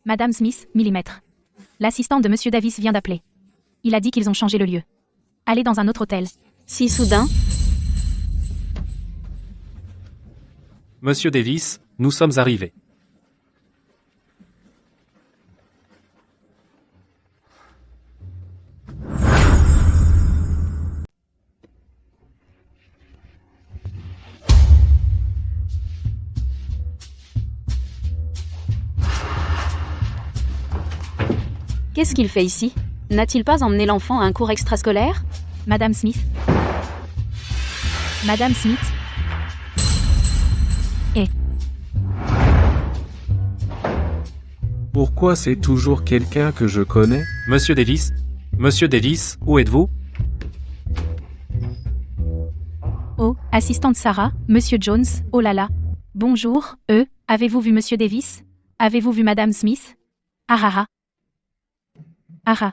Madame Smith, millimètre. L'assistante de Monsieur Davis vient d'appeler. Il a dit qu'ils ont changé le lieu. Allez dans un autre hôtel. Si soudain? Monsieur Davis, nous sommes arrivés. Qu'est-ce qu'il fait ici? N'a-t-il pas emmené l'enfant à un cours extrascolaire? Madame Smith. Madame Smith. Pourquoi c'est toujours quelqu'un que je connais? Monsieur Davis? Monsieur Davis, où êtes-vous? Oh, assistante Sarah, Monsieur Jones, oh là là. Bonjour, avez-vous vu Monsieur Davis? Avez-vous vu Madame Smith? Ah. Ara.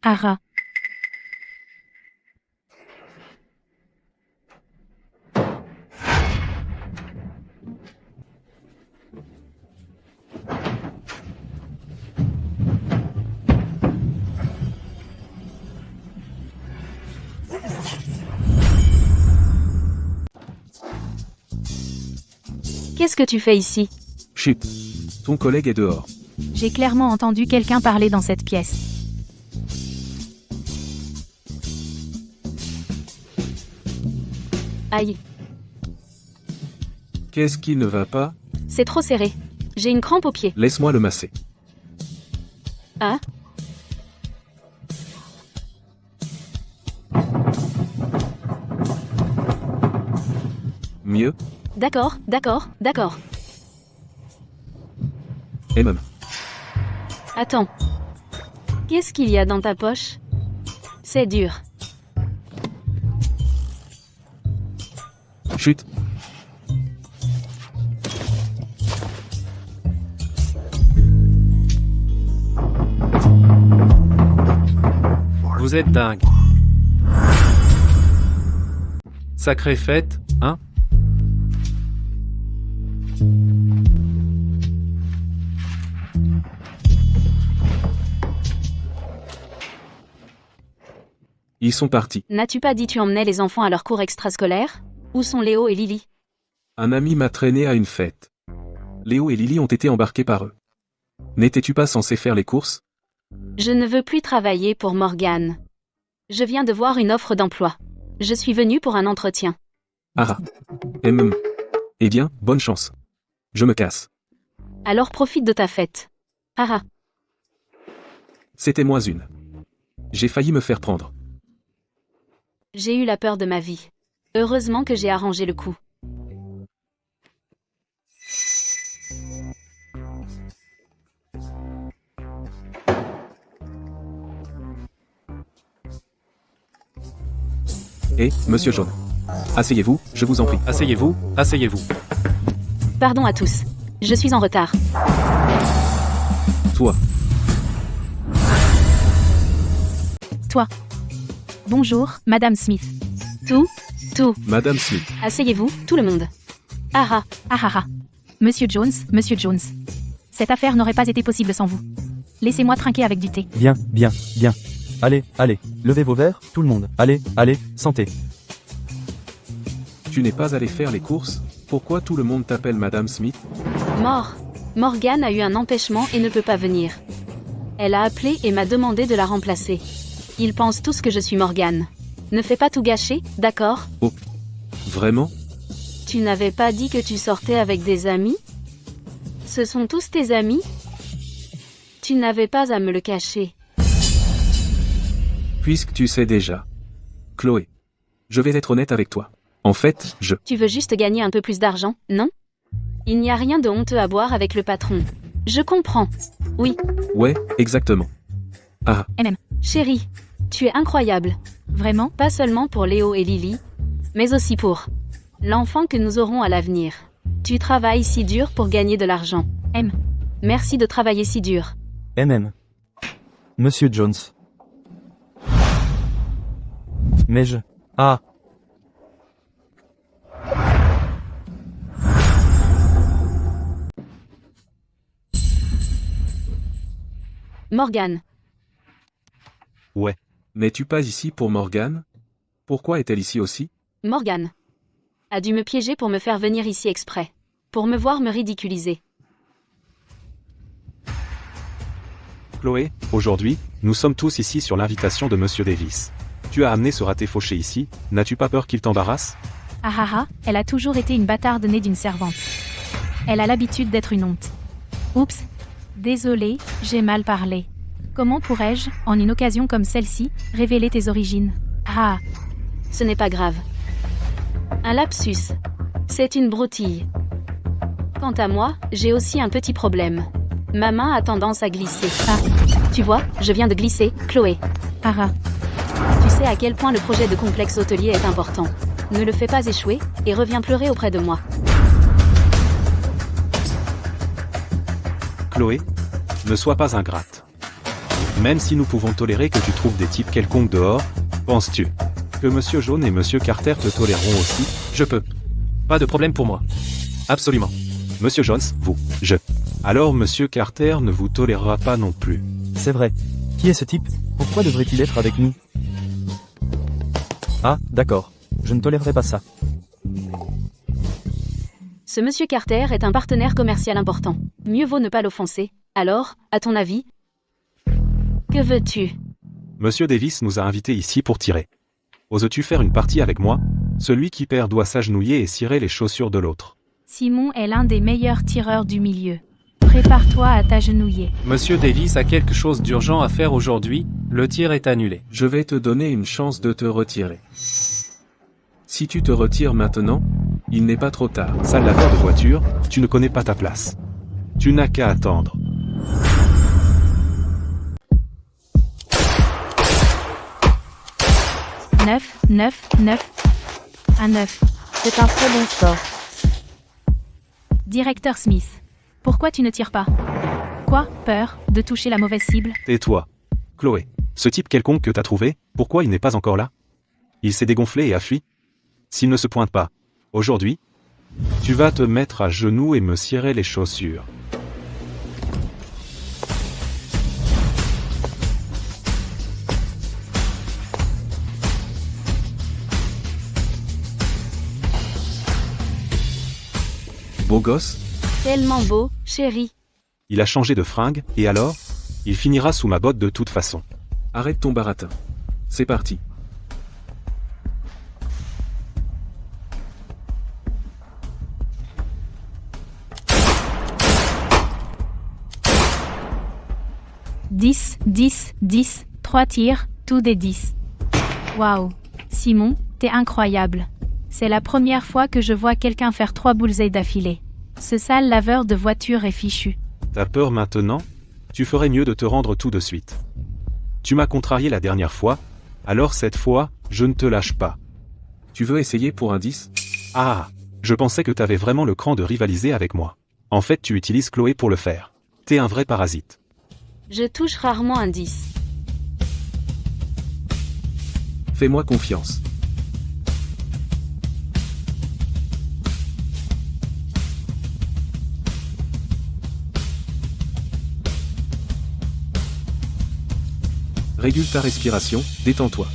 Ara. Qu'est-ce que tu fais ici? Chut. Ton collègue est dehors. J'ai clairement entendu quelqu'un parler dans cette pièce. Aïe, Qu'est-ce qui ne va pas? c'est trop serré. J'ai une crampe au pied. Laisse-moi le masser. Ah? Mieux? D'accord. Et même. Attends. Qu'est-ce qu'il y a dans ta poche? C'est dur. Chut. Vous êtes dingue. Sacrée fête, hein? Ils sont partis. N'as-tu pas dit tu emmenais les enfants à leur cours extrascolaire? Où sont Léo et Lily? Un ami m'a traîné à une fête. Léo et Lily ont été embarqués par eux. N'étais-tu pas censé faire les courses? Je ne veux plus travailler pour Morgane. Je viens de voir une offre d'emploi. Je suis venue pour un entretien. Ah. Eh bien, bonne chance. Je me casse. Alors profite de ta fête. Ah. C'était moi une. J'ai failli me faire prendre. J'ai eu la peur de ma vie. Heureusement que j'ai arrangé le coup. Monsieur Jaune. Asseyez-vous, je vous en prie. Asseyez-vous, asseyez-vous. Pardon à tous. Je suis en retard. Toi. Bonjour, Madame Smith. Tout. Madame Smith. Asseyez-vous, tout le monde. Ah. Monsieur Jones. Cette affaire n'aurait pas été possible sans vous. Laissez-moi trinquer avec du thé. Bien. Allez, levez vos verres, tout le monde. Allez, santé. Tu n'es pas allé faire les courses? Pourquoi tout le monde t'appelle Madame Smith? Morgane a eu un empêchement et ne peut pas venir. Elle a appelé et m'a demandé de la remplacer. Ils pensent tous que je suis Morgane. Ne fais pas tout gâcher, d'accord? Oh. Vraiment? Tu n'avais pas dit que tu sortais avec des amis? Ce sont tous tes amis? Tu n'avais pas à me le cacher. Puisque tu sais déjà. Chloé. Je vais être honnête avec toi. En fait, Tu veux juste gagner un peu plus d'argent, non? Il n'y a rien de honteux à boire avec le patron. Je comprends. Oui. Ouais, exactement. Ah. Chérie, tu es incroyable. Vraiment? Pas seulement pour Léo et Lily, mais aussi pour l'enfant que nous aurons à l'avenir. Tu travailles si dur pour gagner de l'argent. Merci de travailler si dur. Monsieur Jones. Mais je... Ah. Morgane. Ouais. N'es-tu pas ici pour Morgane? Pourquoi est-elle ici aussi? Morgane a dû me piéger pour me faire venir ici exprès. Pour me voir me ridiculiser. Chloé, aujourd'hui, nous sommes tous ici sur l'invitation de Monsieur Davis. Tu as amené ce raté fauché ici, n'as-tu pas peur qu'il t'embarrasse? Elle a toujours été une bâtarde née d'une servante. Elle a l'habitude d'être une honte. Oups. Désolée, j'ai mal parlé. Comment pourrais-je, en une occasion comme celle-ci, révéler tes origines? Ce n'est pas grave. Un lapsus. C'est une broutille. Quant à moi, j'ai aussi un petit problème. Ma main a tendance à glisser. Tu vois, je viens de glisser, Chloé. Tu sais à quel point le projet de complexe hôtelier est important. Ne le fais pas échouer, et reviens pleurer auprès de moi. Chloé, ne sois pas ingrate. Même si nous pouvons tolérer que tu trouves des types quelconques dehors, penses-tu que Monsieur Jaune et Monsieur Carter te toléreront aussi? Je peux. Pas de problème pour moi. Absolument. Monsieur Jones, Alors Monsieur Carter ne vous tolérera pas non plus. C'est vrai. Qui est ce type? Pourquoi devrait-il être avec nous? Ah, d'accord. Je ne tolérerai pas ça. Ce Monsieur Carter est un partenaire commercial important. Mieux vaut ne pas l'offenser. Alors, à ton avis? Que veux-tu? Monsieur Davis nous a invités ici pour tirer. Oses-tu faire une partie avec moi? Celui qui perd doit s'agenouiller et cirer les chaussures de l'autre. Simon est l'un des meilleurs tireurs du milieu. Prépare-toi à t'agenouiller. Monsieur Davis a quelque chose d'urgent à faire aujourd'hui, le tir est annulé. Je vais te donner une chance de te retirer. Si tu te retires maintenant, il n'est pas trop tard. Sale laveur de voiture, tu ne connais pas ta place. Tu n'as qu'à attendre. Neuf. Un 9. C'est un très bon score. Directeur Smith. Pourquoi tu ne tires pas? Quoi? Peur de toucher la mauvaise cible? Tais-toi. Chloé, ce type quelconque que t'as trouvé, pourquoi il n'est pas encore là? Il s'est dégonflé et a fui? S'il ne se pointe pas, aujourd'hui, tu vas te mettre à genoux et me cirer les chaussures. gosse? Tellement beau, chérie. Il a changé de fringue, et alors? Il finira sous ma botte de toute façon. Arrête ton baratin. C'est parti. Dix, 10, 3 tirs, tout des 10. Waouh. Simon, t'es incroyable. C'est la première fois que je vois quelqu'un faire 3 bullseyes d'affilée. Ce sale laveur de voiture est fichu. T'as peur maintenant? Tu ferais mieux de te rendre tout de suite. Tu m'as contrarié la dernière fois, alors cette fois, je ne te lâche pas. Tu veux essayer pour un 10? Ah, je pensais que t'avais vraiment le cran de rivaliser avec moi. En fait, tu utilises Chloé pour le faire. T'es un vrai parasite. Je touche rarement un 10. Fais-moi confiance. Régule ta respiration, détends-toi.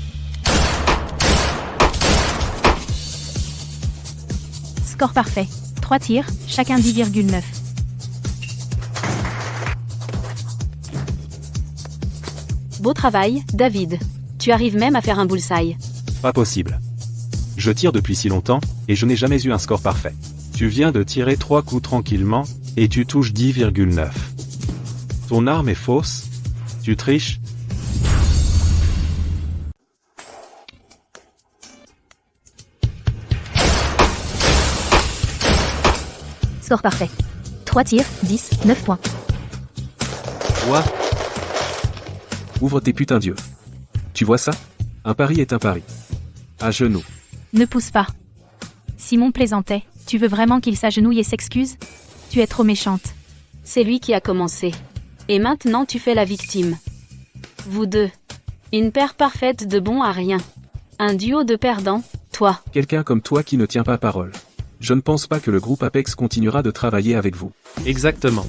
Score parfait. 3 tirs, chacun 10,9. Beau travail, David. Tu arrives même à faire un bullseye. Pas possible. Je tire depuis si longtemps, et je n'ai jamais eu un score parfait. Tu viens de tirer 3 coups tranquillement, et tu touches 10,9. Ton arme est fausse? Tu triches? Score parfait. 3 tirs, 10, 9 points. Quoi? Ouvre tes putains d'yeux. Tu vois ça? Un pari est un pari. À genoux. Ne pousse pas. Simon plaisantait. Tu veux vraiment qu'il s'agenouille et s'excuse? Tu es trop méchante. C'est lui qui a commencé. Et maintenant tu fais la victime. Vous deux. Une paire parfaite de bons à rien. Un duo de perdants, toi. Quelqu'un comme toi qui ne tient pas parole. Je ne pense pas que le groupe Apex continuera de travailler avec vous. Exactement.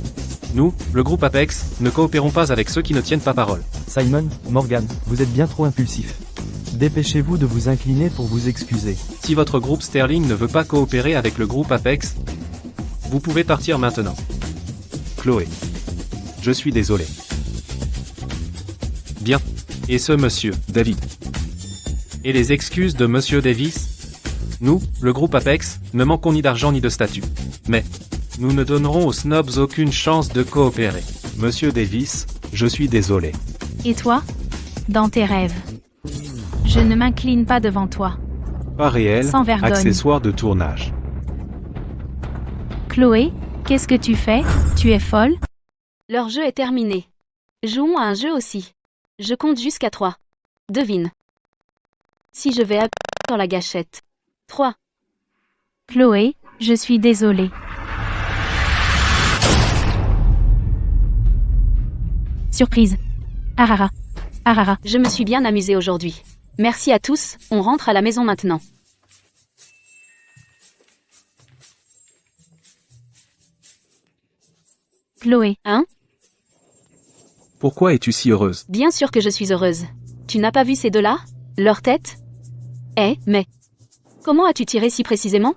Nous, le groupe Apex, ne coopérons pas avec ceux qui ne tiennent pas parole. Simon, Morgan, vous êtes bien trop impulsif. Dépêchez-vous de vous incliner pour vous excuser. Si votre groupe Sterling ne veut pas coopérer avec le groupe Apex, vous pouvez partir maintenant. Chloé. Je suis désolé. Bien. Et ce monsieur, David. Et les excuses de monsieur Davis? Nous, le groupe Apex, ne manquons ni d'argent ni de statut. Mais, nous ne donnerons aux snobs aucune chance de coopérer. Monsieur Davis, je suis désolé. Et toi? Dans tes rêves. Je ne m'incline pas devant toi. Pas réel, Sans vergogne. accessoire de tournage. Chloé, qu'est-ce que tu fais? Tu es folle? Leur jeu est terminé. Jouons à un jeu aussi. Je compte jusqu'à 3. Devine. Si je vais appuyer sur la gâchette. 3. Chloé, je suis désolée. Surprise. Arara. Arara. Je me suis bien amusée aujourd'hui. Merci à tous, on rentre à la maison maintenant. Chloé. Hein? Pourquoi es-tu si heureuse? Bien sûr que je suis heureuse. Tu n'as pas vu ces deux-là? Leur tête? Mais... Comment as-tu tiré si précisément?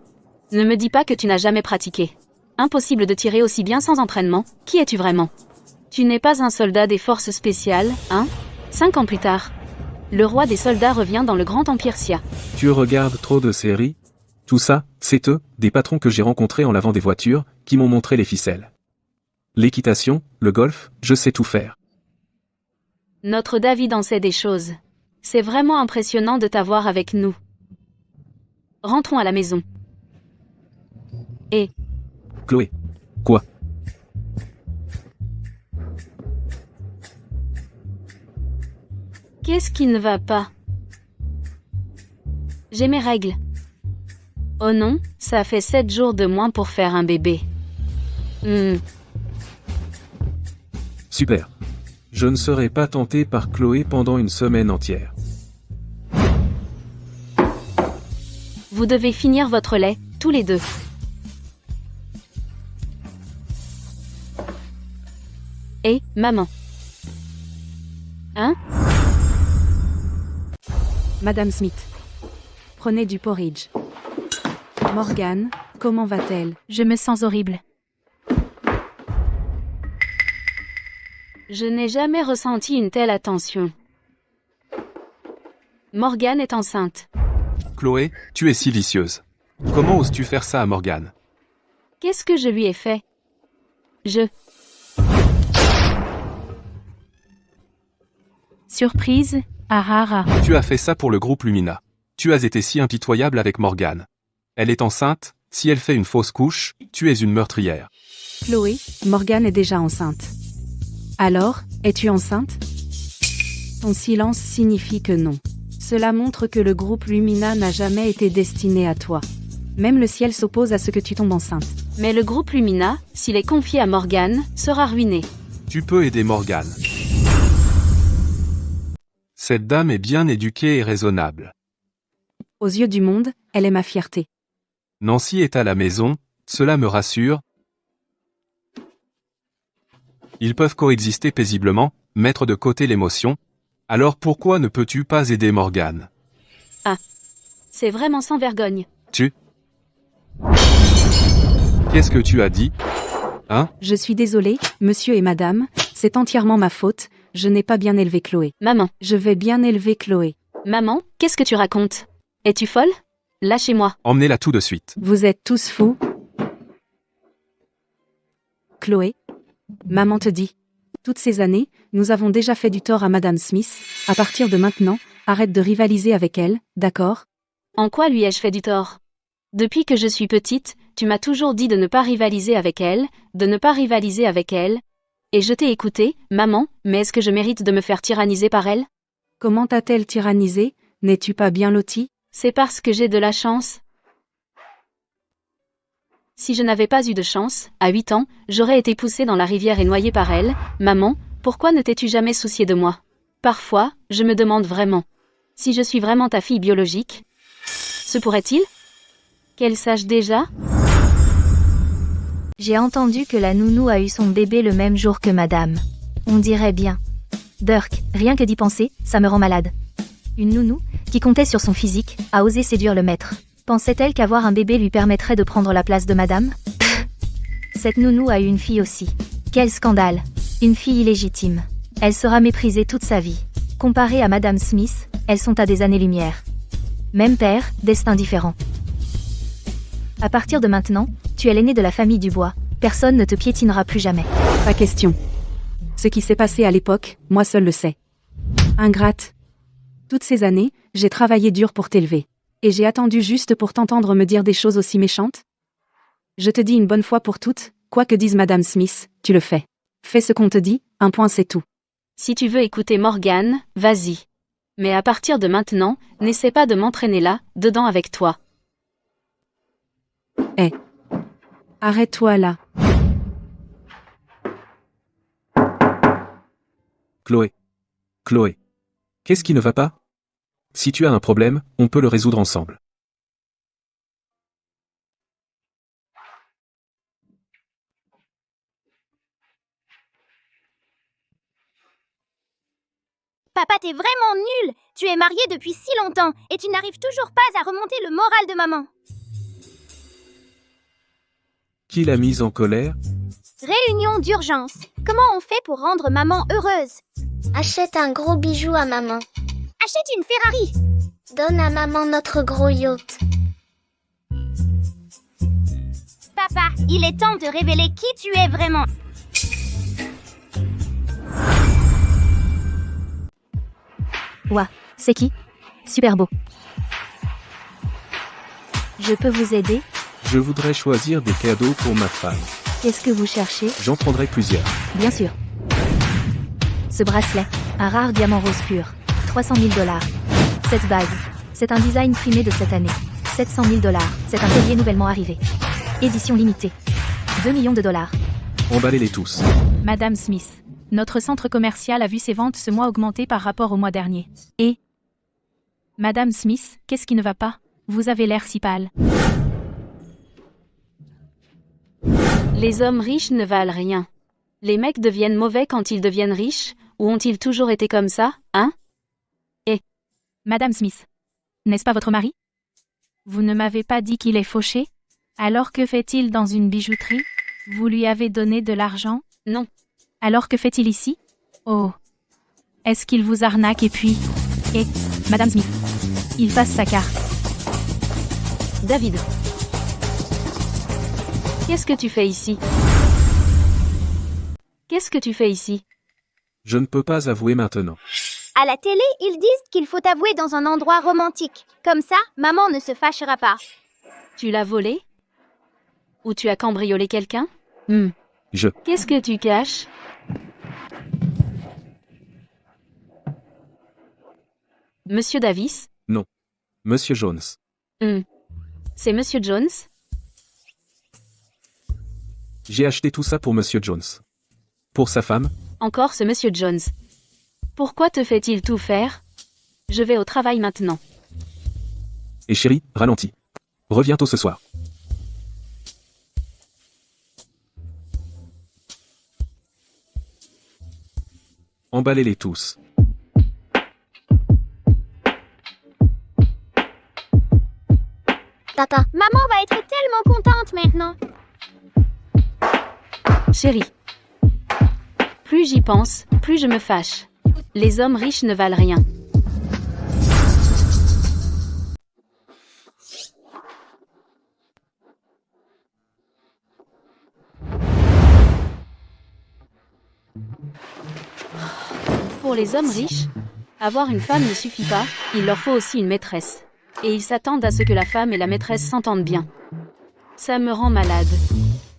Ne me dis pas que tu n'as jamais pratiqué. Impossible de tirer aussi bien sans entraînement. Qui es-tu vraiment? Tu n'es pas un soldat des forces spéciales, hein? 5 ans plus tard. Le roi des soldats revient dans le grand empire Sia. Tu regardes trop de séries? Tout ça, c'est eux, des patrons que j'ai rencontrés en lavant des voitures, qui m'ont montré les ficelles. L'équitation, le golf, je sais tout faire. Notre David en sait des choses. C'est vraiment impressionnant de t'avoir avec nous. Rentrons à la maison. Et... Chloé. Quoi? Qu'est-ce qui ne va pas? J'ai mes règles. Oh non, ça fait 7 jours de moins pour faire un bébé. Super. Je ne serai pas tenté par Chloé pendant une semaine entière. Vous devez finir votre lait, tous les deux. Et, maman. Hein? Madame Smith. Prenez du porridge. Morgan, Comment va-t-elle? Je me sens horrible. Je n'ai jamais ressenti une telle attention. Morgane est enceinte. Chloé, tu es silicieuse. Comment oses-tu faire ça à Morgane? Qu'est-ce que je lui ai fait? Surprise, Arara. Tu as fait ça pour le groupe Lumina. Tu as été si impitoyable avec Morgane. Elle est enceinte, si elle fait une fausse couche, tu es une meurtrière. Chloé, Morgane est déjà enceinte. Alors, es-tu enceinte? Ton silence signifie que non. Cela montre que le groupe Lumina n'a jamais été destiné à toi. Même le ciel s'oppose à ce que tu tombes enceinte. Mais le groupe Lumina, s'il est confié à Morgane, sera ruiné. Tu peux aider Morgane. Cette dame est bien éduquée et raisonnable. Aux yeux du monde, elle est ma fierté. Nancy est à la maison, cela me rassure. Ils peuvent coexister paisiblement, mettre de côté l'émotion. Alors pourquoi ne peux-tu pas aider Morgane? Ah. C'est vraiment sans vergogne. Qu'est-ce que tu as dit? Hein? Je suis désolée, monsieur et madame, c'est entièrement ma faute, je n'ai pas bien élevé Chloé. Maman. Je vais bien élever Chloé. Maman, qu'est-ce que tu racontes? Es-tu folle? Lâchez-moi. Emmenez-la tout de suite. Vous êtes tous fous? Chloé, maman te dit. Toutes ces années, nous avons déjà fait du tort à Madame Smith. À partir de maintenant, arrête de rivaliser avec elle, d'accord? En quoi lui ai-je fait du tort? Depuis que je suis petite, tu m'as toujours dit de ne pas rivaliser avec elle, de ne pas rivaliser avec elle. Et je t'ai écouté, maman, mais est-ce que je mérite de me faire tyranniser par elle? Comment t'a-t-elle tyrannisé? N'es-tu pas bien lotie? C'est parce que j'ai de la chance. Si je n'avais pas eu de chance, à 8 ans, j'aurais été poussée dans la rivière et noyée par elle. Maman, pourquoi ne t'es-tu jamais souciée de moi? Parfois, je me demande vraiment. Si je suis vraiment ta fille biologique, se pourrait-il qu'elle sache déjà? J'ai entendu que la nounou a eu son bébé le même jour que madame. On dirait bien. Dirk, rien que d'y penser, ça me rend malade. Une nounou, qui comptait sur son physique, a osé séduire le maître. Pensait-elle qu'avoir un bébé lui permettrait de prendre la place de madame? Cette nounou a eu une fille aussi. Quel scandale. Une fille illégitime. Elle sera méprisée toute sa vie. Comparée à madame Smith, elles sont à des années-lumière. Même père, destin différent. À partir de maintenant, tu es l'aîné de la famille Dubois. Personne ne te piétinera plus jamais. Pas question. Ce qui s'est passé à l'époque, moi seul le sais. Ingrate. Toutes ces années, j'ai travaillé dur pour t'élever. Et j'ai attendu juste pour t'entendre me dire des choses aussi méchantes? Je te dis une bonne fois pour toutes, quoi que dise Madame Smith, tu le fais. Fais ce qu'on te dit, un point c'est tout. Si tu veux écouter Morgane, vas-y. Mais à partir de maintenant, n'essaie pas de m'entraîner là, dedans avec toi. Arrête-toi là. Chloé. Chloé. Qu'est-ce qui ne va pas? Si tu as un problème, on peut le résoudre ensemble. Papa, t'es vraiment nul. Tu es marié depuis si longtemps et tu n'arrives toujours pas à remonter le moral de maman. Qui l'a mise en colère? Réunion d'urgence. Comment on fait pour rendre maman heureuse? Achète un gros bijou à maman. Achète une Ferrari. Donne à maman notre gros yacht. Papa, il est temps de révéler qui tu es vraiment. Ouah, c'est qui? Super beau. Je peux vous aider? Je voudrais choisir des cadeaux pour ma femme. Qu'est-ce que vous cherchez? J'en prendrai plusieurs. Bien sûr. Ce bracelet, un rare diamant rose pur, 300 000 $. Cette bague, c'est un design primé de cette année, 700 000 $. C'est un collier nouvellement arrivé. Édition limitée. 2 millions de $. Emballez-les tous. Madame Smith. Notre centre commercial a vu ses ventes ce mois augmenter par rapport au mois dernier. Et Madame Smith, qu'est-ce qui ne va pas? Vous avez l'air si pâle. Les hommes riches ne valent rien. Les mecs deviennent mauvais quand ils deviennent riches, ou ont-ils toujours été comme ça, hein? Madame Smith. N'est-ce pas votre mari? Vous ne m'avez pas dit qu'il est fauché? Alors que fait-il dans une bijouterie? Vous lui avez donné de l'argent? Non. Alors que fait-il ici? Oh. Est-ce qu'il vous arnaque et puis... Et, Madame Smith. Il passe sa carte. David. Qu'est-ce que tu fais ici? Qu'est-ce que tu fais ici? Je ne peux pas avouer maintenant. À la télé, ils disent qu'il faut avouer dans un endroit romantique. Comme ça, maman ne se fâchera pas. Tu l'as volé? Ou tu as cambriolé quelqu'un? Je... Qu'est-ce que tu caches? Monsieur Davis? Non. Monsieur Jones. C'est Monsieur Jones? J'ai acheté tout ça pour Monsieur Jones. Pour sa femme? Encore ce Monsieur Jones. Pourquoi te fait-il tout faire? Je vais au travail maintenant. Et chérie, ralentis. Reviens tôt ce soir. Emballez-les tous. Papa, Maman va être tellement contente maintenant. Chérie. Plus j'y pense, plus je me fâche. Les hommes riches ne valent rien. Pour les hommes riches, avoir une femme ne suffit pas, il leur faut aussi une maîtresse. Et ils s'attendent à ce que la femme et la maîtresse s'entendent bien. Ça me rend malade.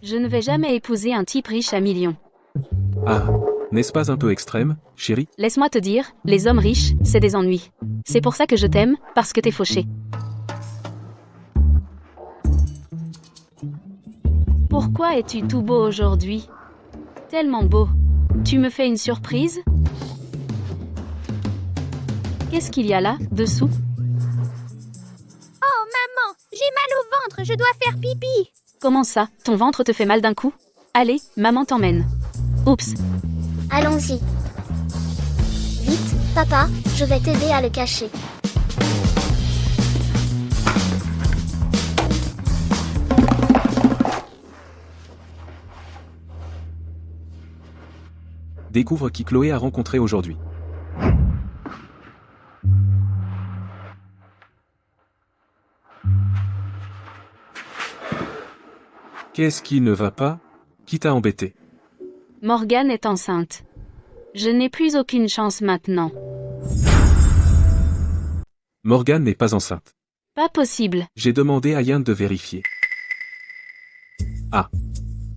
Je ne vais jamais épouser un type riche à millions. Ah, n'est-ce pas un peu extrême, chérie? Laisse-moi te dire, les hommes riches, c'est des ennuis. C'est pour ça que je t'aime, parce que t'es fauché. Pourquoi es-tu tout beau aujourd'hui? Tellement beau. Tu me fais une surprise? Qu'est-ce qu'il y a là, dessous? Oh maman, j'ai mal au ventre, je dois faire pipi. Comment ça, ton ventre te fait mal d'un coup? Allez, maman t'emmène. Oups. allons-y. Vite, papa, je vais t'aider à le cacher. Découvre qui Chloé a rencontré aujourd'hui. Qu'est-ce qui ne va pas? Qui t'a embêté? Morgane est enceinte. Je n'ai plus aucune chance maintenant. Morgane n'est pas enceinte. Pas possible. J'ai demandé à Yann de vérifier. Ah.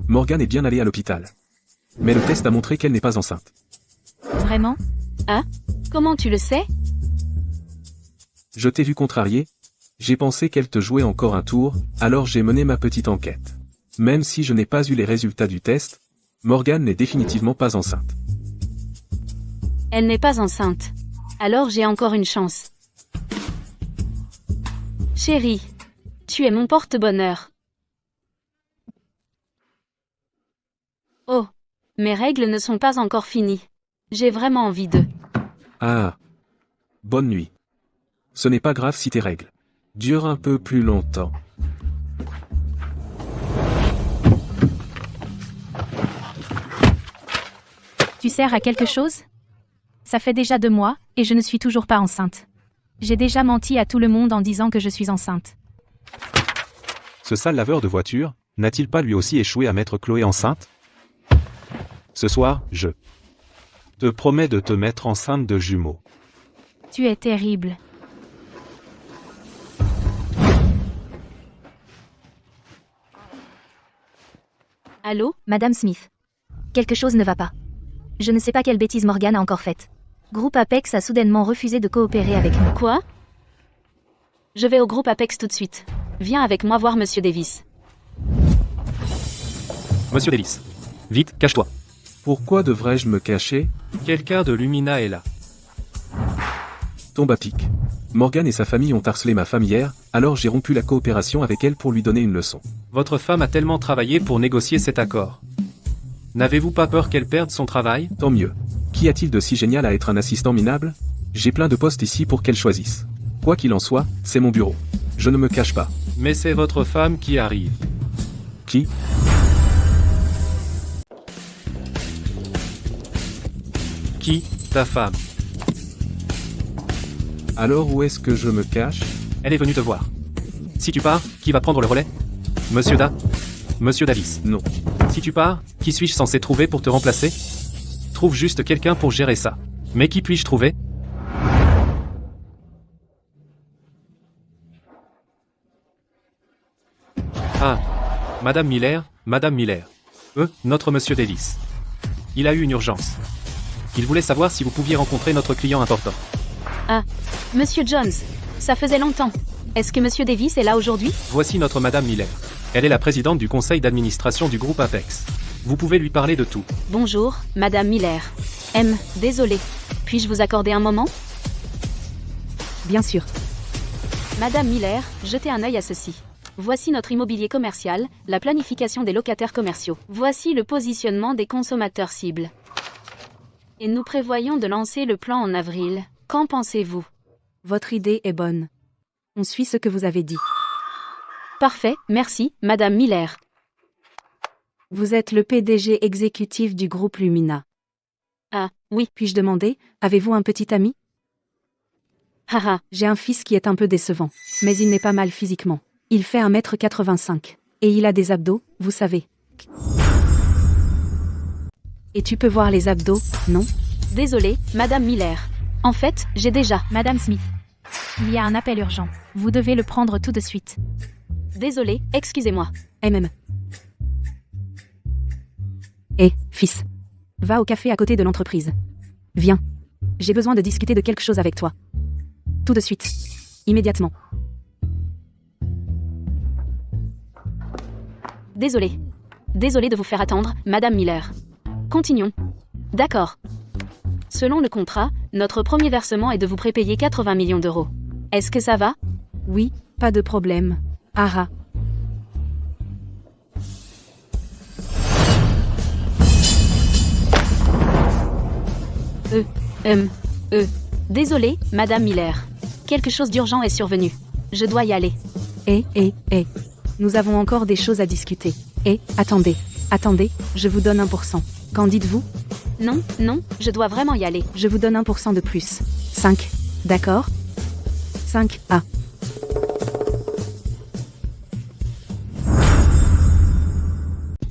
Morgane est bien allée à l'hôpital. Mais le test a montré qu'elle n'est pas enceinte. Vraiment? Ah? Comment tu le sais? Je t'ai vu contrarié. J'ai pensé qu'elle te jouait encore un tour, alors j'ai mené ma petite enquête. Même si je n'ai pas eu les résultats du test, Morgane n'est définitivement pas enceinte. Elle n'est pas enceinte. Alors j'ai encore une chance. Chérie, tu es mon porte-bonheur. Oh, mes règles ne sont pas encore finies. J'ai vraiment envie de... Ah. Bonne nuit. Ce n'est pas grave si tes règles durent un peu plus longtemps. Tu sers à quelque chose? Ça fait déjà 2 mois, et je ne suis toujours pas enceinte. J'ai déjà menti à tout le monde en disant que je suis enceinte. Ce sale laveur de voiture, n'a-t-il pas lui aussi échoué à mettre Chloé enceinte? Ce soir, je te promets de te mettre enceinte de jumeaux. Tu es terrible. Allô? Madame Smith. Quelque chose ne va pas. Je ne sais pas quelle bêtise Morgane a encore faite. Groupe Apex a soudainement refusé de coopérer avec nous. Quoi? Je vais au groupe Apex tout de suite. Viens avec moi voir Monsieur Davis. Monsieur Davis. Vite, cache-toi. Pourquoi devrais-je me cacher? Quelqu'un de Lumina est là. Tombe à pic. Morgane et sa famille ont harcelé ma femme hier, alors j'ai rompu la coopération avec elle pour lui donner une leçon. Votre femme a tellement travaillé pour négocier cet accord. N'avez-vous pas peur qu'elle perde son travail? Tant mieux. Qu'y a-t-il de si génial à être un assistant minable? J'ai plein de postes ici pour qu'elle choisisse. Quoi qu'il en soit, c'est mon bureau. Je ne me cache pas. Mais c'est votre femme qui arrive. Qui? Qui? Ta femme. Alors où est-ce que je me cache? Elle est venue te voir. Si tu pars, qui va prendre le relais? Monsieur Davis. Non. Si tu pars, qui suis-je censé trouver pour te remplacer? Trouve juste quelqu'un pour gérer ça. Mais qui puis-je trouver? Ah, Madame Miller. Notre Monsieur Davis. Il a eu une urgence. Il voulait savoir si vous pouviez rencontrer notre client important. Ah, Monsieur Jones, ça faisait longtemps. Est-ce que Monsieur Davis est là aujourd'hui? Voici notre Madame Miller. Elle est la présidente du conseil d'administration du groupe Apex. Vous pouvez lui parler de tout. Bonjour, Madame Miller. Désolé. Puis-je vous accorder un moment? Bien sûr. Madame Miller, jetez un œil à ceci. Voici notre immobilier commercial, la planification des locataires commerciaux. Voici le positionnement des consommateurs cibles. Et nous prévoyons de lancer le plan en avril. Qu'en pensez-vous? Votre idée est bonne. On suit ce que vous avez dit. Parfait, merci, Madame Miller. Vous êtes le PDG exécutif du groupe Lumina. Ah, oui. Puis-je demander, avez-vous un petit ami? Haha. J'ai un fils qui est un peu décevant, mais il n'est pas mal physiquement. Il fait 1m85. Et il a des abdos, vous savez. Et tu peux voir les abdos, non? Désolé, Madame Miller. En fait, j'ai déjà... Madame Smith. Il y a un appel urgent. Vous devez le prendre tout de suite. Désolé, excusez-moi. Fils. Va au café à côté de l'entreprise. Viens. J'ai besoin de discuter de quelque chose avec toi. Tout de suite. Immédiatement. Désolé. Désolé de vous faire attendre, Madame Miller. Continuons. D'accord. Selon le contrat, notre premier versement est de vous prépayer 80 millions d'euros. Est-ce que ça va? Oui, pas de problème. Ara. Désolé, Madame Miller. Quelque chose d'urgent est survenu. Je dois y aller. Nous avons encore des choses à discuter. Attendez, je vous donne 1%. Qu'en dites-vous? Non, je dois vraiment y aller. Je vous donne 1% de plus. 5, d'accord? 5, ah.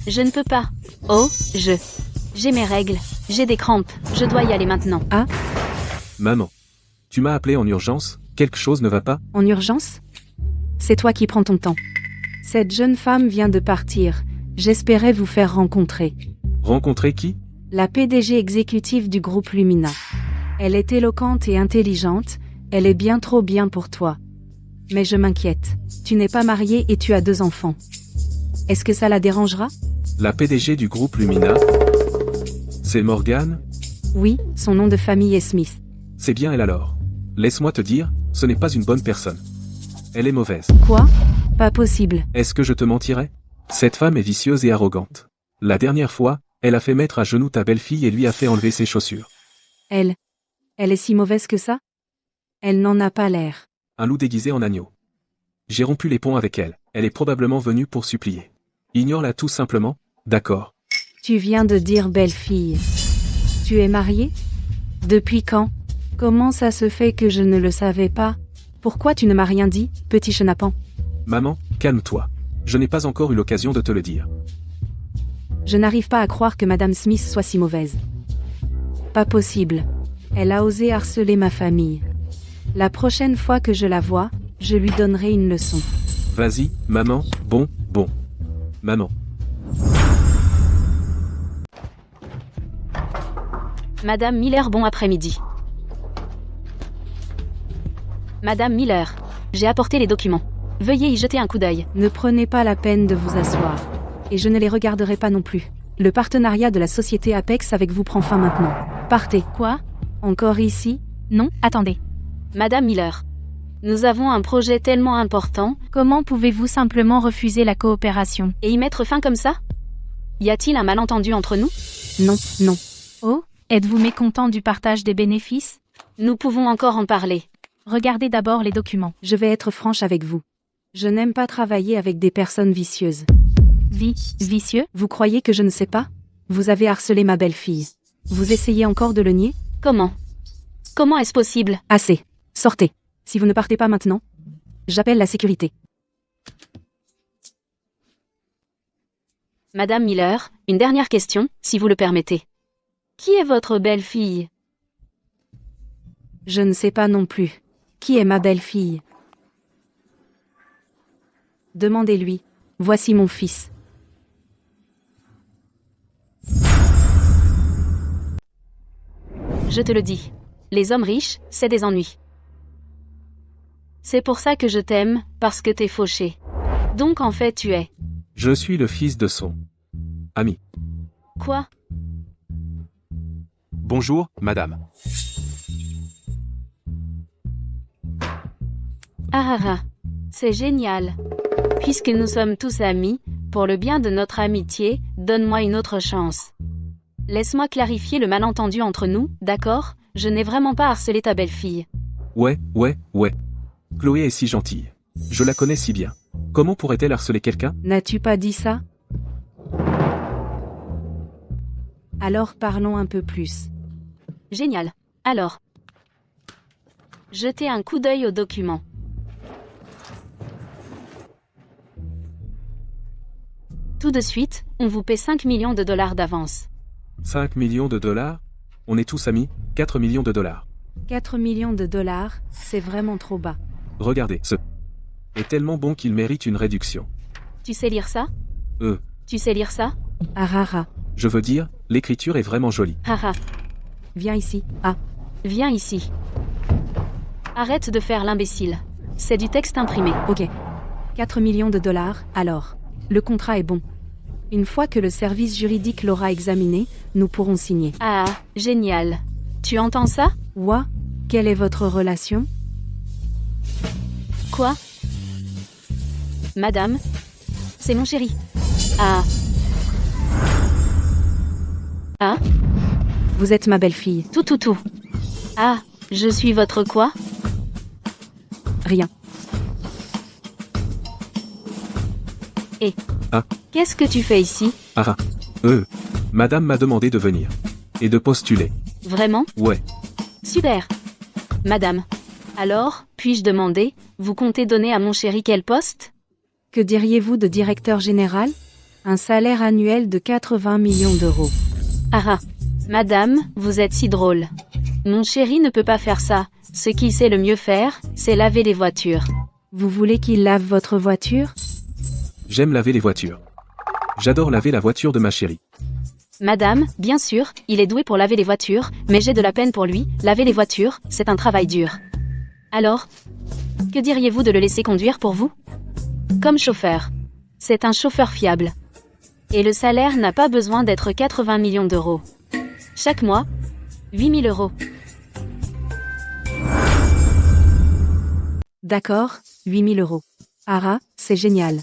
Je ne peux pas. Oh, j'ai mes règles. J'ai des crampes. Je dois y aller maintenant. Ah? Maman. Tu m'as appelé en urgence? Quelque chose ne va pas? En urgence? C'est toi qui prends ton temps. Cette jeune femme vient de partir. J'espérais vous faire rencontrer. Rencontrer qui? La PDG exécutive du groupe Lumina. Elle est éloquente et intelligente, elle est bien trop bien pour toi. Mais je m'inquiète. Tu n'es pas marié et tu as 2 enfants. Est-ce que ça la dérangera? La PDG du groupe Lumina? C'est Morgan? Oui, son nom de famille est Smith. C'est bien elle alors. Laisse-moi te dire, ce n'est pas une bonne personne. Elle est mauvaise. Quoi? Pas possible. Est-ce que je te mentirais? Cette femme est vicieuse et arrogante. La dernière fois, elle a fait mettre à genoux ta belle-fille et lui a fait enlever ses chaussures. Elle est si mauvaise que ça? Elle n'en a pas l'air. Un loup déguisé en agneau. J'ai rompu les ponts avec elle. Elle est probablement venue pour supplier. Ignore-la tout simplement, d'accord? Tu viens de dire belle-fille. Tu es marié? Depuis quand? Comment ça se fait que je ne le savais pas? Pourquoi tu ne m'as rien dit, petit chenapan? Maman, calme-toi. Je n'ai pas encore eu l'occasion de te le dire. Je n'arrive pas à croire que Madame Smith soit si mauvaise. Pas possible. Elle a osé harceler ma famille. La prochaine fois que je la vois, je lui donnerai une leçon. Vas-y, maman, bon. Maman. Madame Miller, bon après-midi. Madame Miller, j'ai apporté les documents. Veuillez y jeter un coup d'œil. Ne prenez pas la peine de vous asseoir. Et je ne les regarderai pas non plus. Le partenariat de la société Apex avec vous prend fin maintenant. Partez. Quoi? Encore ici? Non, attendez. Madame Miller, nous avons un projet tellement important. Comment pouvez-vous simplement refuser la coopération? Et y mettre fin comme ça? Y a-t-il un malentendu entre nous? Non. Oh, êtes-vous mécontent du partage des bénéfices? Nous pouvons encore en parler. Regardez d'abord les documents. Je vais être franche avec vous. Je n'aime pas travailler avec des personnes vicieuses. Vicieux? Vous croyez que je ne sais pas? Vous avez harcelé ma belle-fille. Vous essayez encore de le nier? Comment? Comment est-ce possible? Assez. Sortez. Si vous ne partez pas maintenant, j'appelle la sécurité. Madame Miller, une dernière question, si vous le permettez. Qui est votre belle-fille? Je ne sais pas non plus. Qui est ma belle-fille? Demandez-lui. Voici mon fils. Je te le dis. Les hommes riches, c'est des ennuis. C'est pour ça que je t'aime, parce que t'es fauché. Donc en fait tu es... Je suis le fils de son ami. Quoi? Bonjour, madame. Ah ah ah. C'est génial. Puisque nous sommes tous amis, pour le bien de notre amitié, donne-moi une autre chance. Laisse-moi clarifier le malentendu entre nous, d'accord? Je n'ai vraiment pas harcelé ta belle-fille. Ouais. Chloé est si gentille. Je la connais si bien. Comment pourrait-elle harceler quelqu'un? N'as-tu pas dit ça? Alors parlons un peu plus. Génial. Alors, jetez un coup d'œil aux documents. Tout de suite, on vous paie 5 millions de dollars d'avance. 5 millions de dollars? On est tous amis, 4 millions de dollars. 4 millions de dollars, c'est vraiment trop bas. Regardez, ce est tellement bon qu'il mérite une réduction. Tu sais lire ça? Tu sais lire ça? Arara. Je veux dire, l'écriture est vraiment jolie. Haha. Viens ici. Ah. Viens ici. Arrête de faire l'imbécile. C'est du texte imprimé. Ok. 4 millions de dollars, alors. Le contrat est bon. Une fois que le service juridique l'aura examiné, nous pourrons signer. Ah, génial. Tu entends ça? Ouah, quelle est votre relation? Quoi? Madame? C'est mon chéri. Ah. Ah? Vous êtes ma belle-fille. Tout. Ah, je suis votre quoi? Rien. Et Ah. Qu'est-ce que tu fais ici? Madame m'a demandé de venir. Et de postuler. Vraiment? Ouais. Super. Madame. Alors, puis-je demander, vous comptez donner à mon chéri quel poste? Que diriez-vous de directeur général? Un salaire annuel de 80 millions d'euros. Ah. Madame, vous êtes si drôle. Mon chéri ne peut pas faire ça. Ce qu'il sait le mieux faire, c'est laver les voitures. Vous voulez qu'il lave votre voiture? J'aime laver les voitures. J'adore laver la voiture de ma chérie. Madame, bien sûr, il est doué pour laver les voitures, mais j'ai de la peine pour lui. Laver les voitures, c'est un travail dur. Alors, que diriez-vous de le laisser conduire pour vous? Comme chauffeur. C'est un chauffeur fiable. Et le salaire n'a pas besoin d'être 80 millions d'euros. Chaque mois, 8 000 euros. D'accord, 8 000 euros. Ara, c'est génial.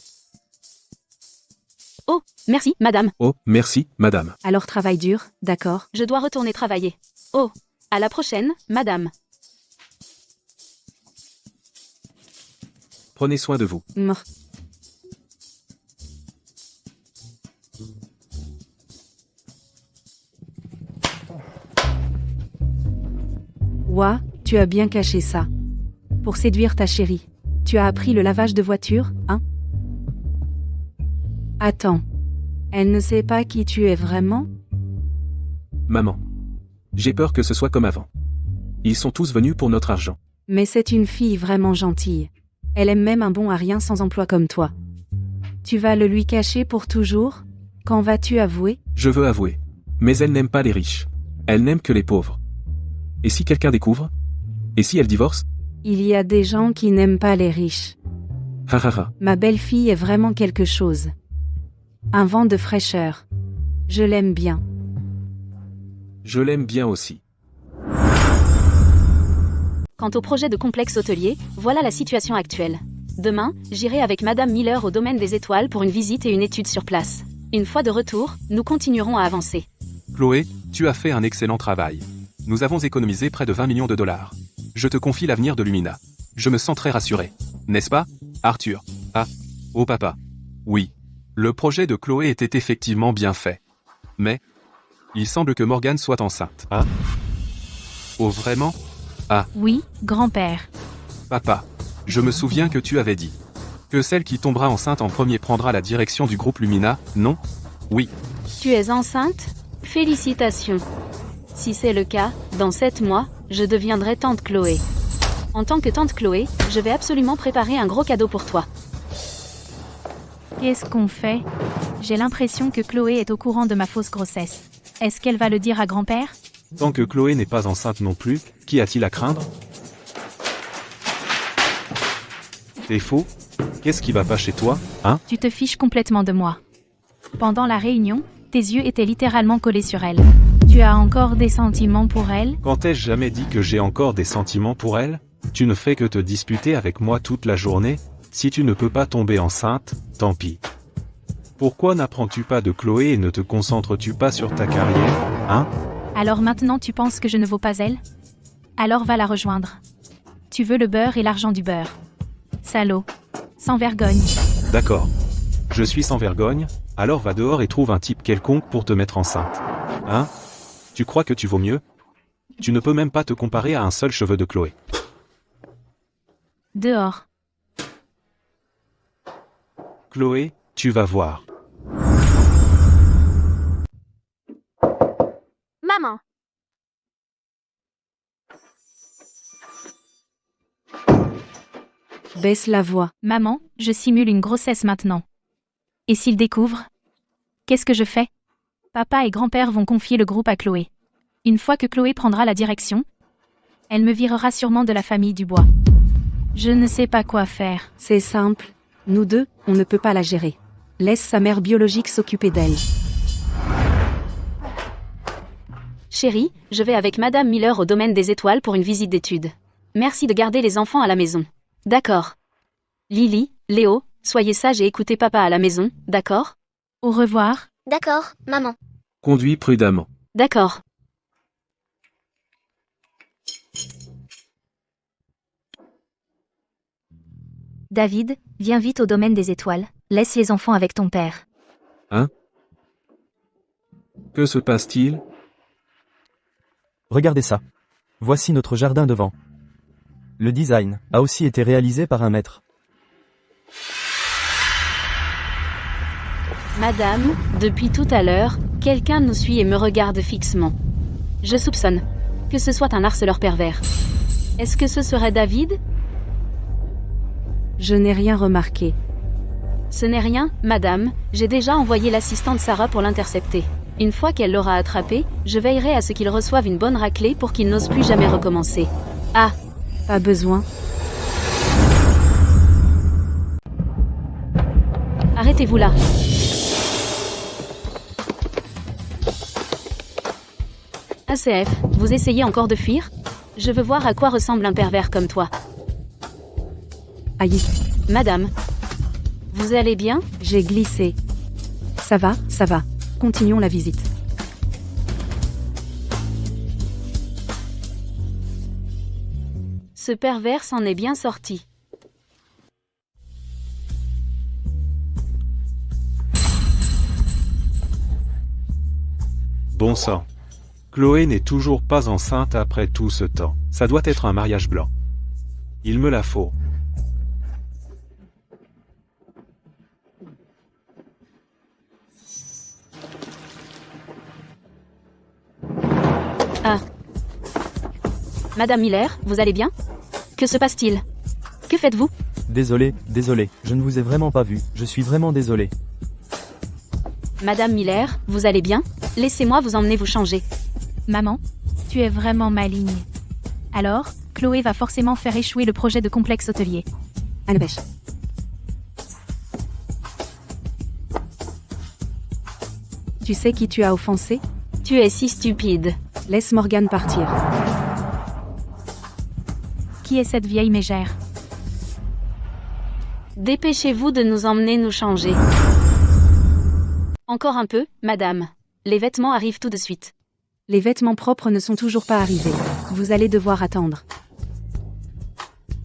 Oh, merci, madame. Oh, merci, madame. Alors travail dur, d'accord. Je dois retourner travailler. Oh, à la prochaine, madame. Prenez soin de vous. Mort. Ouah, tu as bien caché ça. Pour séduire ta chérie. Tu as appris le lavage de voiture, hein? Attends. Elle ne sait pas qui tu es vraiment? Maman. J'ai peur que ce soit comme avant. Ils sont tous venus pour notre argent. Mais c'est une fille vraiment gentille. Elle aime même un bon à rien sans emploi comme toi. Tu vas le lui cacher pour toujours? Quand vas-tu avouer? Je veux avouer. Mais elle n'aime pas les riches. Elle n'aime que les pauvres. Et si quelqu'un découvre? Et si elle divorce? Il y a des gens qui n'aiment pas les riches. Ma belle-fille est vraiment quelque chose. Un vent de fraîcheur. Je l'aime bien. Je l'aime bien aussi. Quant au projet de complexe hôtelier, voilà la situation actuelle. Demain, j'irai avec Madame Miller au domaine des étoiles pour une visite et une étude sur place. Une fois de retour, nous continuerons à avancer. Chloé, tu as fait un excellent travail. Nous avons économisé près de 20 millions de dollars. Je te confie l'avenir de Lumina. Je me sens très rassuré. N'est-ce pas, Arthur? Ah. Oh papa. Oui. Le projet de Chloé était effectivement bien fait. Mais, il semble que Morgane soit enceinte. Ah? Oh vraiment? Oui, grand-père. Papa, je me souviens que tu avais dit que celle qui tombera enceinte en premier prendra la direction du groupe Lumina, non? Oui. Tu es enceinte? Félicitations. Si c'est le cas, dans 7 mois, je deviendrai tante Chloé. En tant que tante Chloé, je vais absolument préparer un gros cadeau pour toi. Qu'est-ce qu'on fait? J'ai l'impression que Chloé est au courant de ma fausse grossesse. Est-ce qu'elle va le dire à grand-père? Tant que Chloé n'est pas enceinte non plus, qu'y a-t-il à craindre? T'es faux? Qu'est-ce qui va pas chez toi, hein? Tu te fiches complètement de moi. Pendant la réunion, tes yeux étaient littéralement collés sur elle. Tu as encore des sentiments pour elle? Quand ai-je jamais dit que j'ai encore des sentiments pour elle? Tu ne fais que te disputer avec moi toute la journée. Si tu ne peux pas tomber enceinte, tant pis. Pourquoi n'apprends-tu pas de Chloé et ne te concentres-tu pas sur ta carrière, hein? Alors maintenant tu penses que je ne vaux pas elle? Alors va la rejoindre. Tu veux le beurre et l'argent du beurre. Salaud. Sans vergogne. D'accord. Je suis sans vergogne, alors va dehors et trouve un type quelconque pour te mettre enceinte. Hein? Tu crois que tu vaux mieux? Tu ne peux même pas te comparer à un seul cheveu de Chloé. Dehors. Chloé, tu vas voir. Maman, Baisse la voix. Maman, je simule une grossesse maintenant. Et s'il découvre? Qu'est-ce que je fais? Papa et grand-père vont confier le groupe à Chloé. Une fois que Chloé prendra la direction, elle me virera sûrement de la famille Dubois. Je ne sais pas quoi faire. C'est simple. Nous deux, on ne peut pas la gérer. Laisse sa mère biologique s'occuper d'elle. Chérie, je vais avec Madame Miller au domaine des étoiles pour une visite d'études. Merci de garder les enfants à la maison. D'accord. Lily, Léo, soyez sages et écoutez papa à la maison, d'accord? Au revoir. D'accord, maman. Conduis prudemment. D'accord. David, viens vite au domaine des étoiles. Laisse les enfants avec ton père. Que se passe-t-il? Regardez ça. Voici notre jardin devant. Le design a aussi été réalisé par un maître. Madame, depuis tout à l'heure, quelqu'un nous suit et me regarde fixement. Je soupçonne que ce soit un harceleur pervers. Est-ce que ce serait David? Je n'ai rien remarqué. Ce n'est rien, madame, j'ai déjà envoyé l'assistante Sarah pour l'intercepter. Une fois qu'elle l'aura attrapé, je veillerai à ce qu'il reçoive une bonne raclée pour qu'il n'ose plus jamais recommencer. Ah! Pas besoin. Arrêtez-vous là. ACF, vous essayez encore de fuir? Je veux voir à quoi ressemble un pervers comme toi. Aïe, Madame, vous allez bien? j'ai glissé. Ça va, ça va. Continuons la visite. Ce pervers s'en est bien sorti. Bon sang. Chloé n'est toujours pas enceinte après tout ce temps. Ça doit être un mariage blanc. Il me la faut. Ah. Madame Miller, vous allez bien? Que se passe-t-il? Que faites-vous? Désolé, je ne vous ai vraiment pas vu, je suis vraiment désolé. Madame Miller, vous allez bien? Laissez-moi vous emmener vous changer. Maman, tu es vraiment maligne. Alors, Chloé va forcément faire échouer le projet de complexe hôtelier. À la pêche. Tu sais qui tu as offensé? Tu es si stupide. Laisse Morgane partir. Qui est cette vieille mégère? Dépêchez-vous de nous emmener nous changer. Encore un peu, madame. Les vêtements arrivent tout de suite. Les vêtements propres ne sont toujours pas arrivés. Vous allez devoir attendre.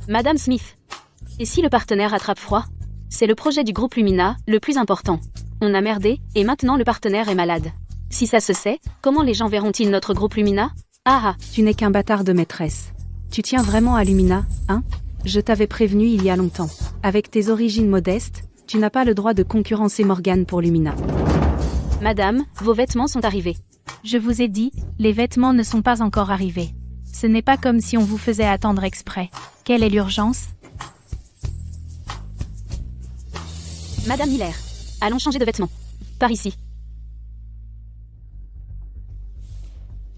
Madame Smith. Et si le partenaire attrape froid? C'est le projet du groupe Lumina, le plus important. On a merdé, et maintenant le partenaire est malade. Si ça se sait, comment les gens verront-ils notre groupe Lumina? Ah ah. Tu n'es qu'un bâtard de maîtresse. Tu tiens vraiment à Lumina, hein? Je t'avais prévenu il y a longtemps. Avec tes origines modestes, tu n'as pas le droit de concurrencer Morgane pour Lumina. Madame, vos vêtements sont arrivés. Je vous ai dit, les vêtements ne sont pas encore arrivés. Ce n'est pas comme si on vous faisait attendre exprès. Quelle est l'urgence? Madame Miller, allons changer de vêtements. Par ici.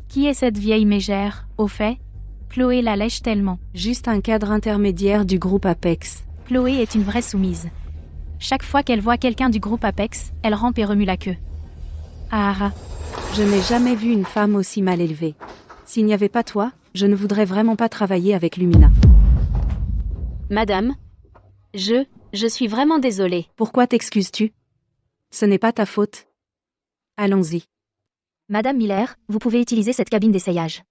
Qui est cette vieille mégère, au fait? Chloé la lèche tellement. Juste un cadre intermédiaire du groupe Apex. Chloé est une vraie soumise. Chaque fois qu'elle voit quelqu'un du groupe Apex, elle rampe et remue la queue. Ah. Je n'ai jamais vu une femme aussi mal élevée. S'il n'y avait pas toi, je ne voudrais vraiment pas travailler avec Lumina. Madame, je suis vraiment désolée. Pourquoi t'excuses-tu? Ce n'est pas ta faute. Allons-y. Madame Miller, vous pouvez utiliser cette cabine d'essayage.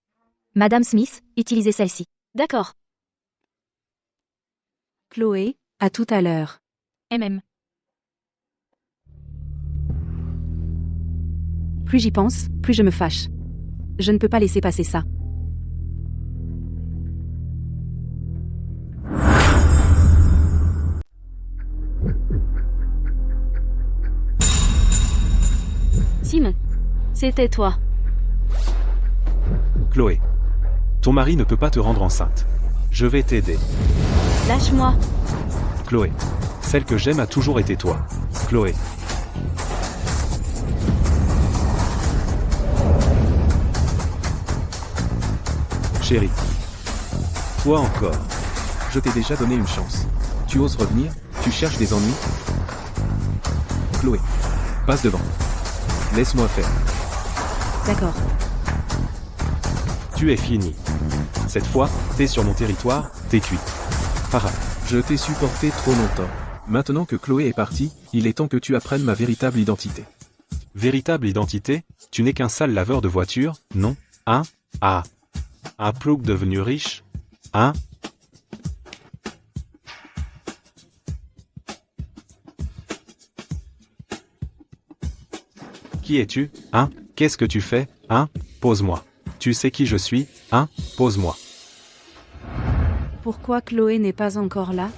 Madame Smith, utilisez celle-ci. D'accord. Chloé, à tout à l'heure. Plus j'y pense, plus je me fâche. Je ne peux pas laisser passer ça. Simon, c'était toi. Chloé. Ton mari ne peut pas te rendre enceinte. Je vais t'aider. Lâche-moi. Chloé. Celle que j'aime a toujours été toi. Chloé. Chérie. Toi encore. Je t'ai déjà donné une chance. Tu oses revenir? Tu cherches des ennuis? Chloé. Passe devant. Laisse-moi faire. D'accord. Tu es fini. Cette fois, t'es sur mon territoire, t'es cuite. Haha. Je t'ai supporté trop longtemps. Maintenant que Chloé est partie, il est temps que tu apprennes ma véritable identité. Véritable identité? Tu n'es qu'un sale laveur de voitures, non? Hein? Ah. Un plouc devenu riche? Hein? Qui es-tu? Hein? Qu'est-ce que tu fais? Hein? Pose-moi. Tu sais qui je suis? Hein? Pose-moi. Pourquoi Chloé n'est pas encore là?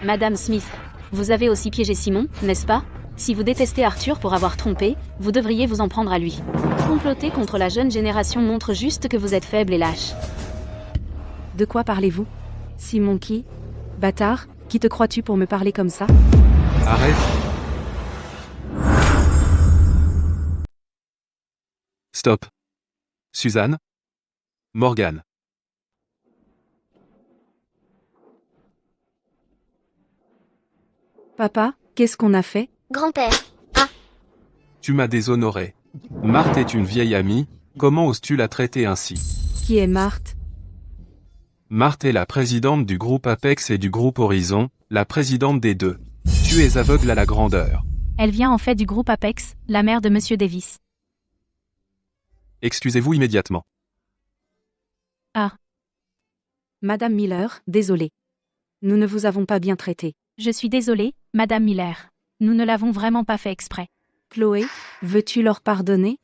Madame Smith, vous avez aussi piégé Simon, n'est-ce pas? Si vous détestez Arthur pour avoir trompé, vous devriez vous en prendre à lui. Comploter contre la jeune génération montre juste que vous êtes faible et lâche. De quoi parlez-vous? Simon qui? Bâtard, qui te crois-tu pour me parler comme ça? Arrête. Stop. Suzanne? Morgane. Papa, qu'est-ce qu'on a fait? Grand-père. Ah, Tu m'as déshonoré. Marthe est une vieille amie, comment oses-tu la traiter ainsi? Qui est Marthe? Marthe est la présidente du groupe Apex et du groupe Horizon, la présidente des deux. Tu es aveugle à la grandeur. Elle vient en fait du groupe Apex, la mère de Monsieur Davis. Excusez-vous immédiatement. Madame Miller, désolée. Nous ne vous avons pas bien traité. Je suis désolée, Madame Miller. Nous ne l'avons vraiment pas fait exprès. Chloé, veux-tu leur pardonner?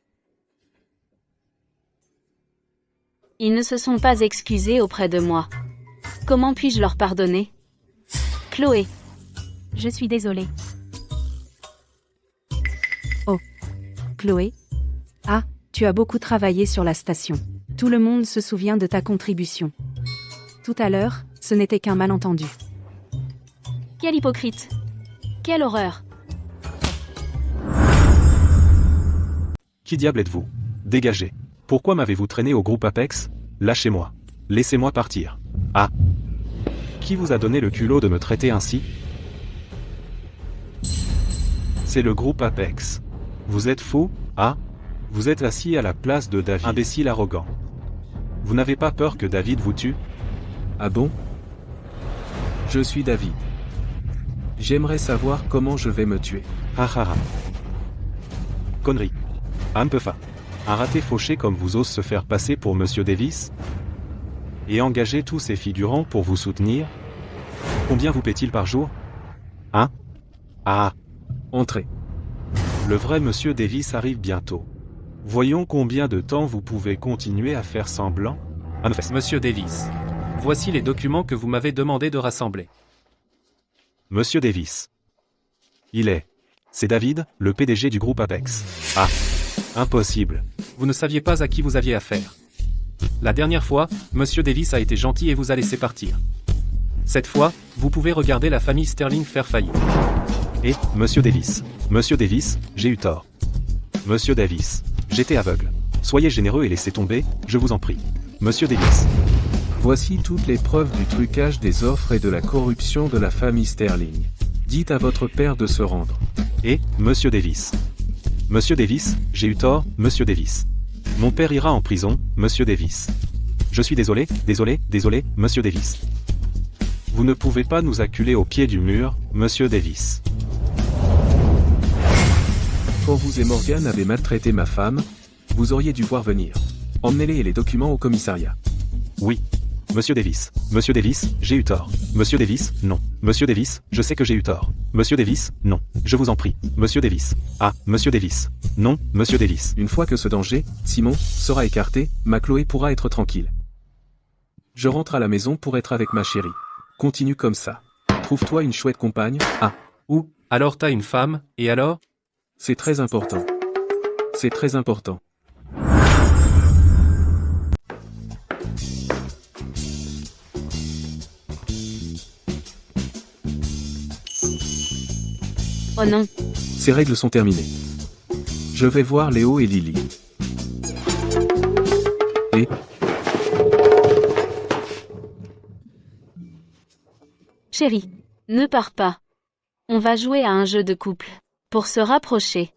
Ils ne se sont pas excusés auprès de moi. Comment puis-je leur pardonner? Chloé. Je suis désolée. Chloé? Ah, tu as beaucoup travaillé sur la station. Tout le monde se souvient de ta contribution. Tout à l'heure, ce n'était qu'un malentendu. Quel hypocrite. Quelle horreur. Qui diable êtes-vous? Dégagez. Pourquoi m'avez-vous traîné au groupe Apex? Lâchez-moi. Laissez-moi partir. Ah. Qui vous a donné le culot de me traiter ainsi? C'est le groupe Apex. Vous êtes fou? Ah. Vous êtes assis à la place de David. Imbécile arrogant. Vous n'avez pas peur que David vous tue? Ah bon? Je suis David. J'aimerais savoir comment je vais me tuer. Ah ah ah. Connerie. Ampefa. Un raté fauché comme vous ose se faire passer pour Monsieur Davis? Et engager tous ces figurants pour vous soutenir? Combien vous paie-t-il par jour? Hein? Ah, Entrez. le vrai monsieur Davis arrive bientôt. Voyons combien de temps vous pouvez continuer à faire semblant. Ah, ne fais- Monsieur Davis. Voici les documents que vous m'avez demandé de rassembler. Monsieur Davis. C'est David, le PDG du groupe Apex. Ah, impossible. Vous ne saviez pas à qui vous aviez affaire. La dernière fois, Monsieur Davis a été gentil et vous a laissé partir. Cette fois, vous pouvez regarder la famille Sterling faire faillite. Et, Monsieur Davis, j'ai eu tort. Monsieur Davis, j'étais aveugle. Soyez généreux et laissez tomber, je vous en prie. Monsieur Davis. Voici toutes les preuves du trucage des offres et de la corruption de la famille Sterling. Dites à votre père de se rendre. Et, Monsieur Davis. Monsieur Davis, j'ai eu tort, Monsieur Davis. Mon père ira en prison, Monsieur Davis. Je suis désolé, Monsieur Davis. Vous ne pouvez pas nous acculer au pied du mur, Monsieur Davis. Quand vous et Morgan avez maltraité ma femme, vous auriez dû voir venir. Emmenez-les et les documents au commissariat. Oui. Monsieur Davis, j'ai eu tort. Monsieur Davis, non. Monsieur Davis, je sais que j'ai eu tort. Monsieur Davis, non. Je vous en prie. Monsieur Davis. Ah, Monsieur Davis. Non, Monsieur Davis. Une fois que ce danger, Simon, sera écarté, ma Chloé pourra être tranquille. Je rentre à la maison pour être avec ma chérie. Continue comme ça. Trouve-toi une chouette compagne. Ah, ou, Alors t'as une femme, et alors? c'est très important. C'est très important. Oh non. Ces règles sont terminées. Je vais voir Léo et Lily. Et, Chérie, ne pars pas. On va jouer à un jeu de couple. Pour se rapprocher.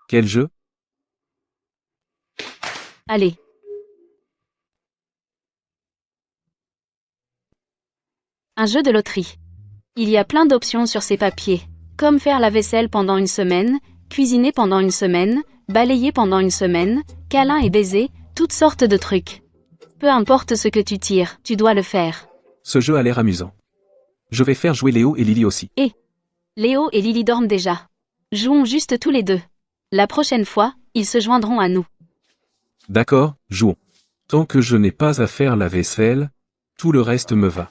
quel jeu? Allez. Un jeu de loterie. Il y a plein d'options sur ces papiers. Comme faire la vaisselle pendant une semaine, cuisiner pendant une semaine, balayer pendant une semaine, câlin et baiser, toutes sortes de trucs. Peu importe ce que tu tires, tu dois le faire. Ce jeu a l'air amusant. Je vais faire jouer Léo et Lily aussi. Léo et Lily dorment déjà. Jouons juste tous les deux. La prochaine fois, ils se joindront à nous. D'accord, jouons. Tant que je n'ai pas à faire la vaisselle, tout le reste me va.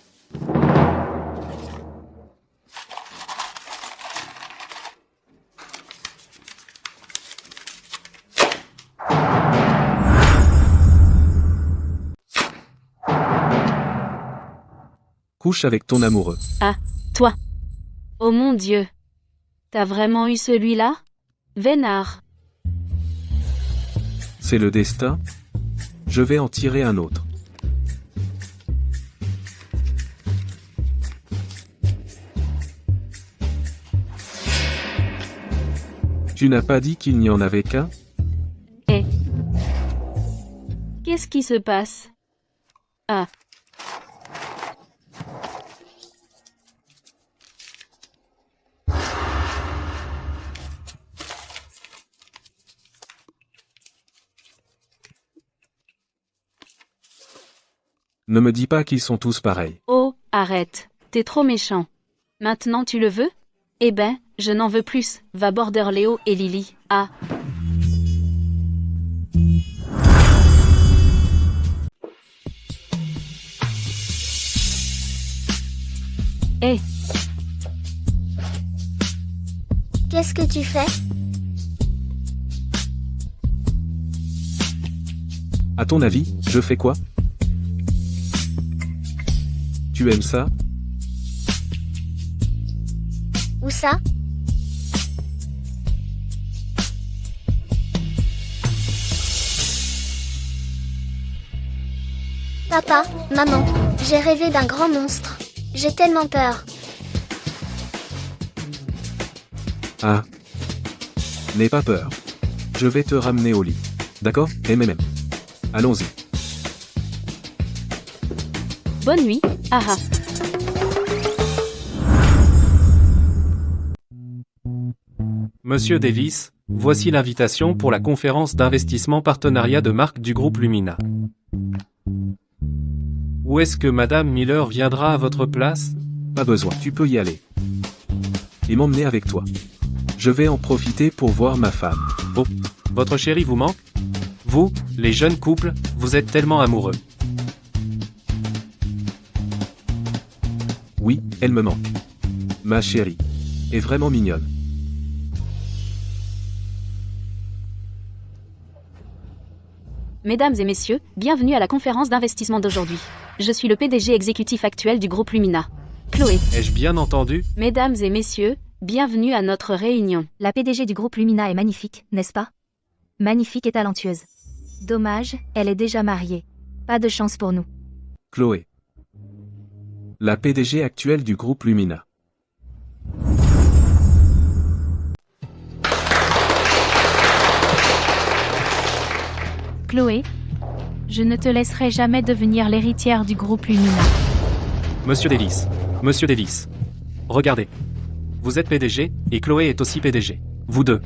Couche avec ton amoureux. Toi. Oh mon Dieu. T'as vraiment eu celui-là? Vénard. C'est le destin. Je vais en tirer un autre. Tu n'as pas dit qu'il n'y en avait qu'un? Qu'est-ce qui se passe? Ah. Ne me dis pas qu'ils sont tous pareils. Oh, arrête. T'es trop méchant. Maintenant tu le veux? Eh ben, je n'en veux plus. Va border Léo et Lily. Ah. Qu'est-ce que tu fais? À ton avis, je fais quoi? Tu aimes ça? Où ça? Papa, maman, j'ai rêvé d'un grand monstre. J'ai tellement peur. Ah. N'aie pas peur. Je vais te ramener au lit. D'accord? Allons-y. Bonne nuit. Ah ah. Monsieur Davis, voici l'invitation pour la conférence d'investissement partenariat de marque du groupe Lumina. Ou est-ce que Madame Miller viendra à votre place? Pas besoin, tu peux y aller. Et m'emmener avec toi. Je vais en profiter pour voir ma femme. Oh, votre chérie vous manque? Vous, les jeunes couples, vous êtes tellement amoureux. Oui, elle me manque. Ma chérie. Est vraiment mignonne. Mesdames et messieurs, bienvenue à la conférence d'investissement d'aujourd'hui. Je suis le PDG exécutif actuel du groupe Lumina. Chloé. Ai-je bien entendu? Mesdames et messieurs, bienvenue à notre réunion. La PDG du groupe Lumina est magnifique, n'est-ce pas? Magnifique et talentueuse. Dommage, elle est déjà mariée. Pas de chance pour nous. Chloé. La PDG actuelle du groupe Lumina. Chloé, je ne te laisserai jamais devenir l'héritière du groupe Lumina. Monsieur Davis, regardez. Vous êtes PDG, et Chloé est aussi PDG. Vous deux.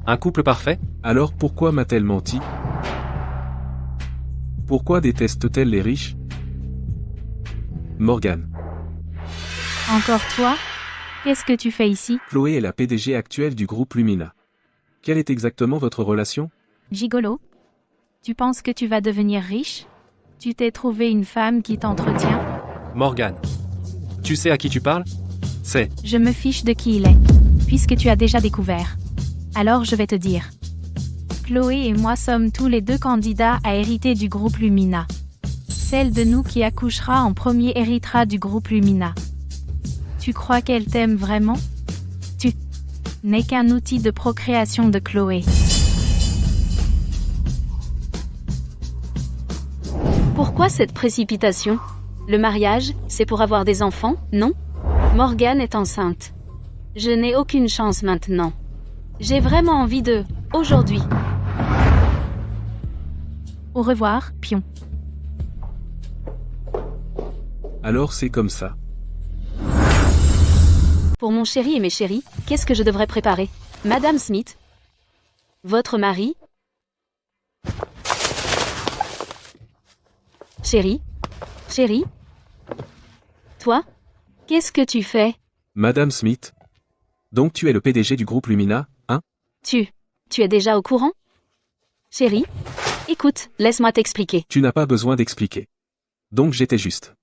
Un couple parfait? Alors pourquoi m'a-t-elle menti? Pourquoi déteste-t-elle les riches? Morgan. Encore toi? Qu'est-ce que tu fais ici? Chloé est la PDG actuelle du groupe Lumina. Quelle est exactement votre relation? Gigolo? Tu penses que tu vas devenir riche? Tu t'es trouvé une femme qui t'entretient? Morgan. Tu sais à qui tu parles? C'est... Je me fiche de qui il est, puisque tu as déjà découvert. Alors je vais te dire. Chloé et moi sommes tous les deux candidats à hériter du groupe Lumina. Celle de nous qui accouchera en premier héritera du groupe Lumina. Tu crois qu'elle t'aime vraiment? Tu n'es qu'un outil de procréation de Chloé. Pourquoi cette précipitation? Le mariage, c'est pour avoir des enfants, non? Morgane est enceinte. Je n'ai aucune chance maintenant. J'ai vraiment envie de... aujourd'hui. Au revoir, pion. Alors c'est comme ça. Pour mon chéri et mes chéris, qu'est-ce que je devrais préparer? Madame Smith? Votre mari? Chérie? Chérie? Toi? Qu'est-ce que tu fais? Madame Smith. Donc tu es le PDG du groupe Lumina, hein? Tu es déjà au courant? Chérie? Écoute, laisse-moi t'expliquer. Tu n'as pas besoin d'expliquer. Donc j'étais juste.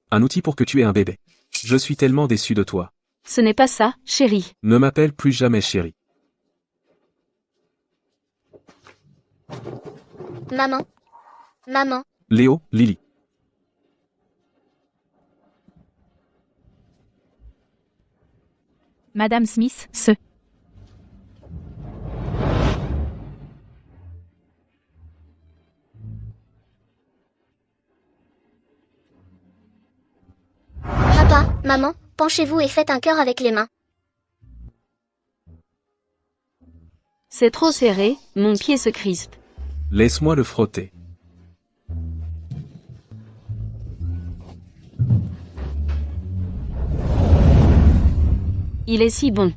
Un outil pour que tu aies un bébé. Je suis tellement déçu de toi. Ce n'est pas ça, chérie. Ne m'appelle plus jamais chérie. Maman. Maman. Léo, Lily. Madame Smith, ce. Papa, maman, penchez-vous et faites un cœur avec les mains. C'est trop serré, mon pied se crispe. Laisse-moi le frotter. Il est si bon.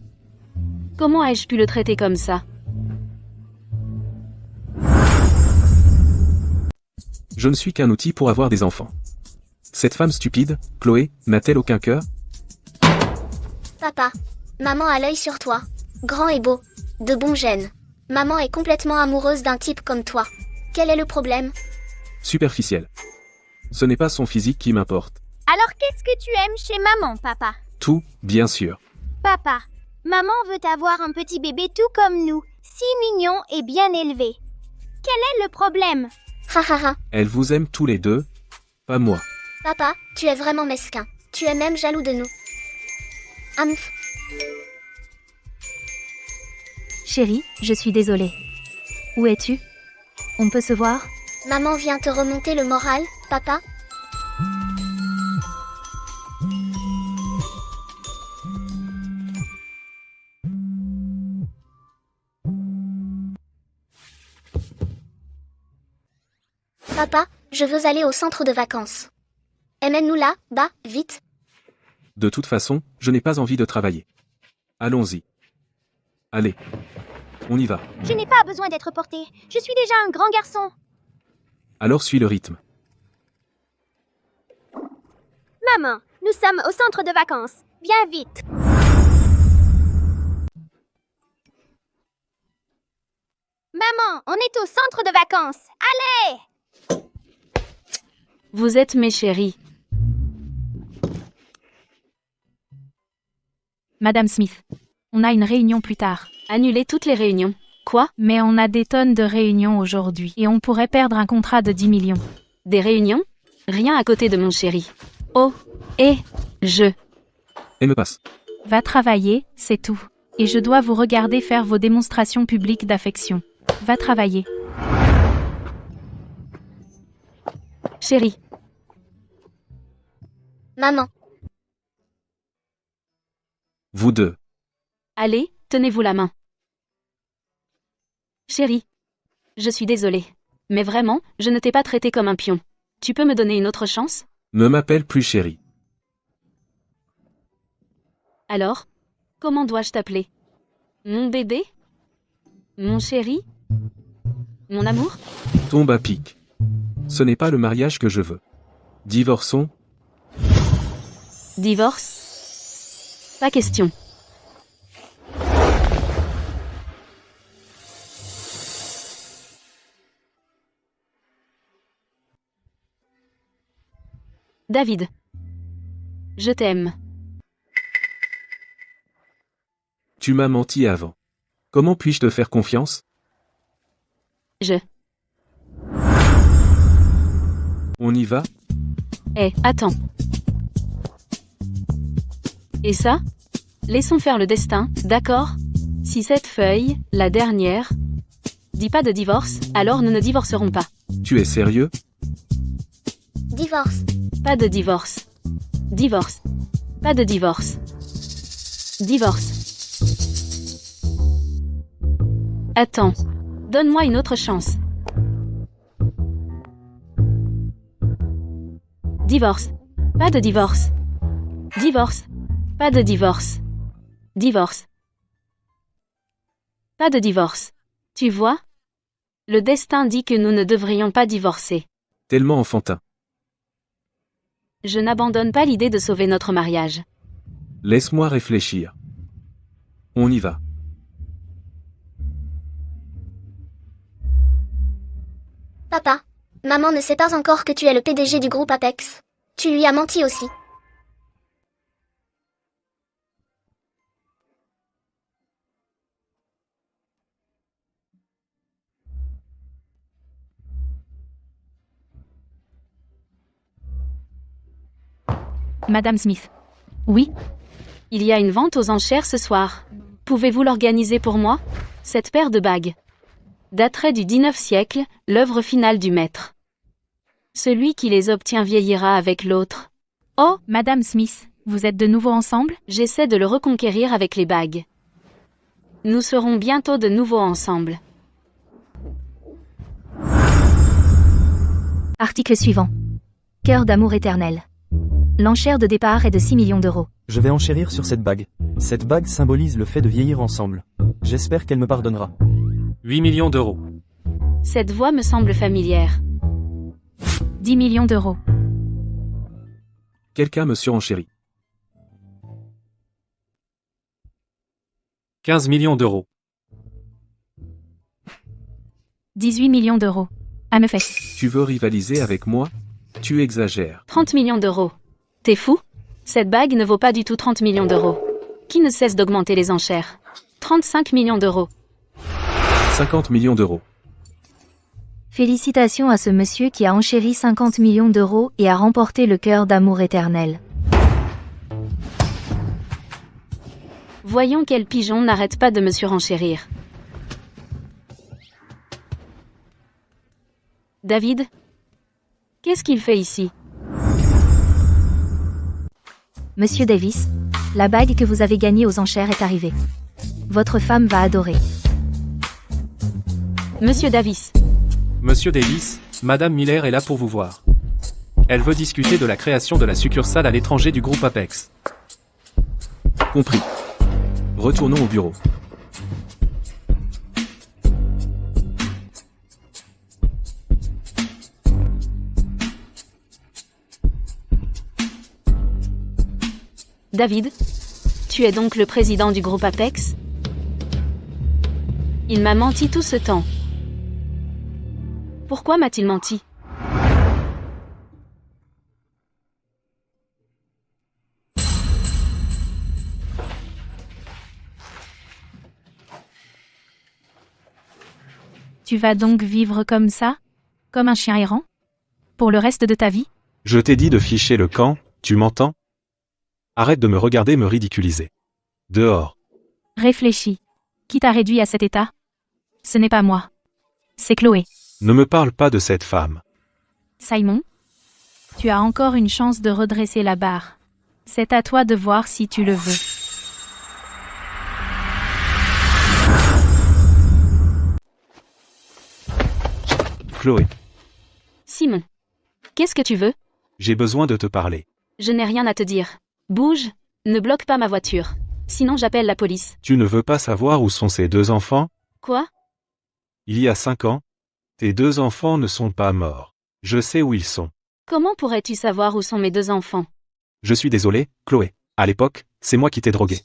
Comment ai-je pu le traiter comme ça? Je ne suis qu'un outil pour avoir des enfants. Cette femme stupide, Chloé, n'a-t-elle aucun cœur? Papa. Maman a l'œil sur toi. Grand et beau. De bons gènes. Maman est complètement amoureuse d'un type comme toi. Quel est le problème? Superficiel. Ce n'est pas son physique qui m'importe. Alors qu'est-ce que tu aimes chez maman, papa? Tout, bien sûr. Papa, maman veut avoir un petit bébé tout comme nous, si mignon et bien élevé. Quel est le problème? Ha ha ha. Elle vous aime tous les deux, pas moi. Papa, tu es vraiment mesquin. Tu es même jaloux de nous. Amph. Chérie, je suis désolée. Où es-tu? On peut se voir? Maman vient te remonter le moral, papa? Papa, je veux aller au centre de vacances. Emmène-nous là, bas, vite. De toute façon, je n'ai pas envie de travailler. Allons-y. Allez. On y va. Je n'ai pas besoin d'être porté. Je suis déjà un grand garçon. Alors suis le rythme. Maman, nous sommes au centre de vacances. Viens vite. Maman, on est au centre de vacances. Allez! Vous êtes mes chéris. Madame Smith. On a une réunion plus tard. Annulez toutes les réunions. Quoi? Mais on a des tonnes de réunions aujourd'hui et on pourrait perdre un contrat de 10 millions. Des réunions? Rien à côté de mon chéri. Oh, et je. Et me passe. Va travailler, c'est tout. Et je dois vous regarder faire vos démonstrations publiques d'affection. Va travailler. Chéri. Maman, Vous deux. Allez, tenez-vous la main. Chéri. Je suis désolée. Mais vraiment, je ne t'ai pas traité comme un pion. Tu peux me donner une autre chance? Ne m'appelle plus chérie. Alors? Comment dois-je t'appeler? Mon bébé? Mon chéri? Mon amour? Tombe à pic. Ce n'est pas le mariage que je veux. Divorçons. Divorce? Pas question. David. Je t'aime. Tu m'as menti avant. Comment puis-je te faire confiance? On y va? Attends. Et ça? Laissons faire le destin, d'accord? Si cette feuille, la dernière, dit pas de divorce, alors nous ne divorcerons pas. Tu es sérieux? divorce. Pas de divorce. Divorce. Pas de divorce. Divorce. Attends. Donne-moi une autre chance. Divorce. Pas de divorce. Divorce. Pas de divorce. Divorce. Pas de divorce. Tu vois? Le destin dit que nous ne devrions pas divorcer. Tellement enfantin. Je n'abandonne pas l'idée de sauver notre mariage. Laisse-moi réfléchir. On y va. Papa, maman ne sait pas encore que tu es le PDG du groupe Apex. Tu lui as menti aussi. Madame Smith. Oui? Il y a une vente aux enchères ce soir. Pouvez-vous l'organiser pour moi? Cette paire de bagues daterait du XIXe siècle, l'œuvre finale du maître. Celui qui les obtient vieillira avec l'autre. Oh, Madame Smith, vous êtes de nouveau ensemble? J'essaie de le reconquérir avec les bagues. Nous serons bientôt de nouveau ensemble. Article suivant. Cœur d'amour éternel. L'enchère de départ est de 6 millions d'euros. Je vais enchérir sur cette bague. Cette bague symbolise le fait de vieillir ensemble. J'espère qu'elle me pardonnera. 8 millions d'euros. Cette voix me semble familière. 10 millions d'euros. Quelqu'un me surenchérit. 15 millions d'euros. 18 millions d'euros. À me faire. Tu veux rivaliser avec moi? Tu exagères. 30 millions d'euros. T'es fou? Cette bague ne vaut pas du tout 30 millions d'euros. Qui ne cesse d'augmenter les enchères? 35 millions d'euros. 50 millions d'euros. Félicitations à ce monsieur qui a enchéri 50 millions d'euros et a remporté le cœur d'amour éternel. Voyons quel pigeon n'arrête pas de me surenchérir. David? Qu'est-ce qu'il fait ici? Monsieur Davis, la bague que vous avez gagnée aux enchères est arrivée. Votre femme va adorer. Monsieur Davis. Monsieur Davis, Madame Miller est là pour vous voir. Elle veut discuter de la création de la succursale à l'étranger du groupe Apex. Compris. Retournons au bureau. David, tu es donc le président du groupe Apex? Il m'a menti tout ce temps. Pourquoi m'a-t-il menti? Tu vas donc vivre comme ça? Comme un chien errant? Pour le reste de ta vie? Je t'ai dit de ficher le camp, tu m'entends? Arrête de me regarder me ridiculiser. Dehors. Réfléchis. Qui t'a réduit à cet état? Ce n'est pas moi. C'est Chloé. Ne me parle pas de cette femme. Simon? Tu as encore une chance de redresser la barre. C'est à toi de voir si tu le veux. Chloé, Simon. Qu'est-ce que tu veux? j'ai besoin de te parler. Je n'ai rien à te dire. Bouge. Ne bloque pas ma voiture. Sinon j'appelle la police. Tu ne veux pas savoir où sont ces 2 enfants? Quoi? Il y a 5 ans, tes 2 enfants ne sont pas morts. Je sais où ils sont. Comment pourrais-tu savoir où sont mes 2 enfants? Je suis désolé, Chloé. À l'époque, c'est moi qui t'ai drogué.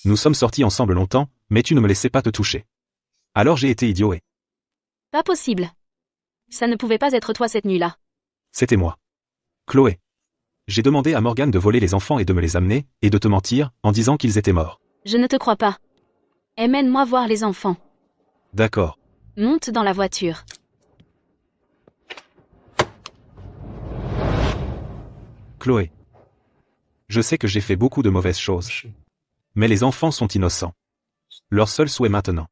Nous sommes sortis ensemble longtemps, mais tu ne me laissais pas te toucher. Alors j'ai été idiot et... Pas possible. Ça ne pouvait pas être toi cette nuit-là. C'était moi. Chloé. J'ai demandé à Morgane de voler les enfants et de me les amener, et de te mentir, en disant qu'ils étaient morts. Je ne te crois pas. Emmène-moi voir les enfants. D'accord. Monte dans la voiture. Chloé. Je sais que j'ai fait beaucoup de mauvaises choses. Mais les enfants sont innocents. Leur seul souhait maintenant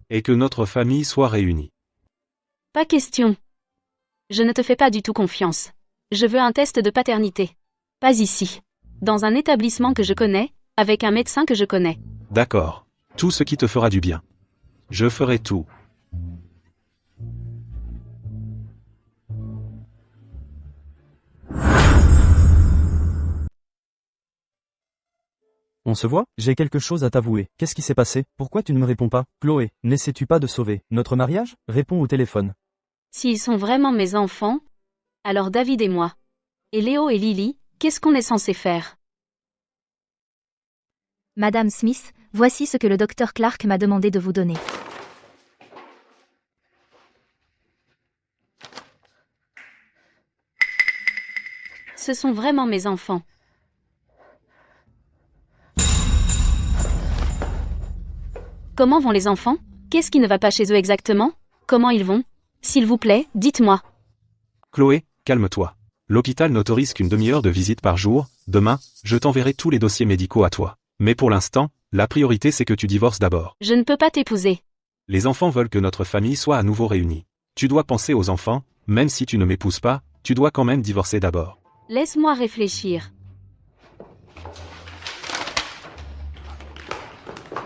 est que notre famille soit réunie. Pas question. Je ne te fais pas du tout confiance. Je veux un test de paternité. Pas ici. Dans un établissement que je connais, avec un médecin que je connais. D'accord. Tout ce qui te fera du bien. Je ferai tout. On se voit? J'ai quelque chose à t'avouer. Qu'est-ce qui s'est passé? Pourquoi tu ne me réponds pas? Chloé, n'essaies-tu pas de sauver notre mariage? Réponds au téléphone. S'ils sont vraiment mes enfants, alors David et moi. Et Léo et Lily, qu'est-ce qu'on est censé faire? Madame Smith, voici ce que le docteur Clark m'a demandé de vous donner. Ce sont vraiment mes enfants. Comment vont les enfants? Qu'est-ce qui ne va pas chez eux exactement? Comment ils vont? S'il vous plaît, dites-moi. Chloé, calme-toi. L'hôpital n'autorise qu'une demi-heure de visite par jour. Demain, je t'enverrai tous les dossiers médicaux à toi. Mais pour l'instant, la priorité c'est que tu divorces d'abord. Je ne peux pas t'épouser. Les enfants veulent que notre famille soit à nouveau réunie. Tu dois penser aux enfants, même si tu ne m'épouses pas, tu dois quand même divorcer d'abord. Laisse-moi réfléchir.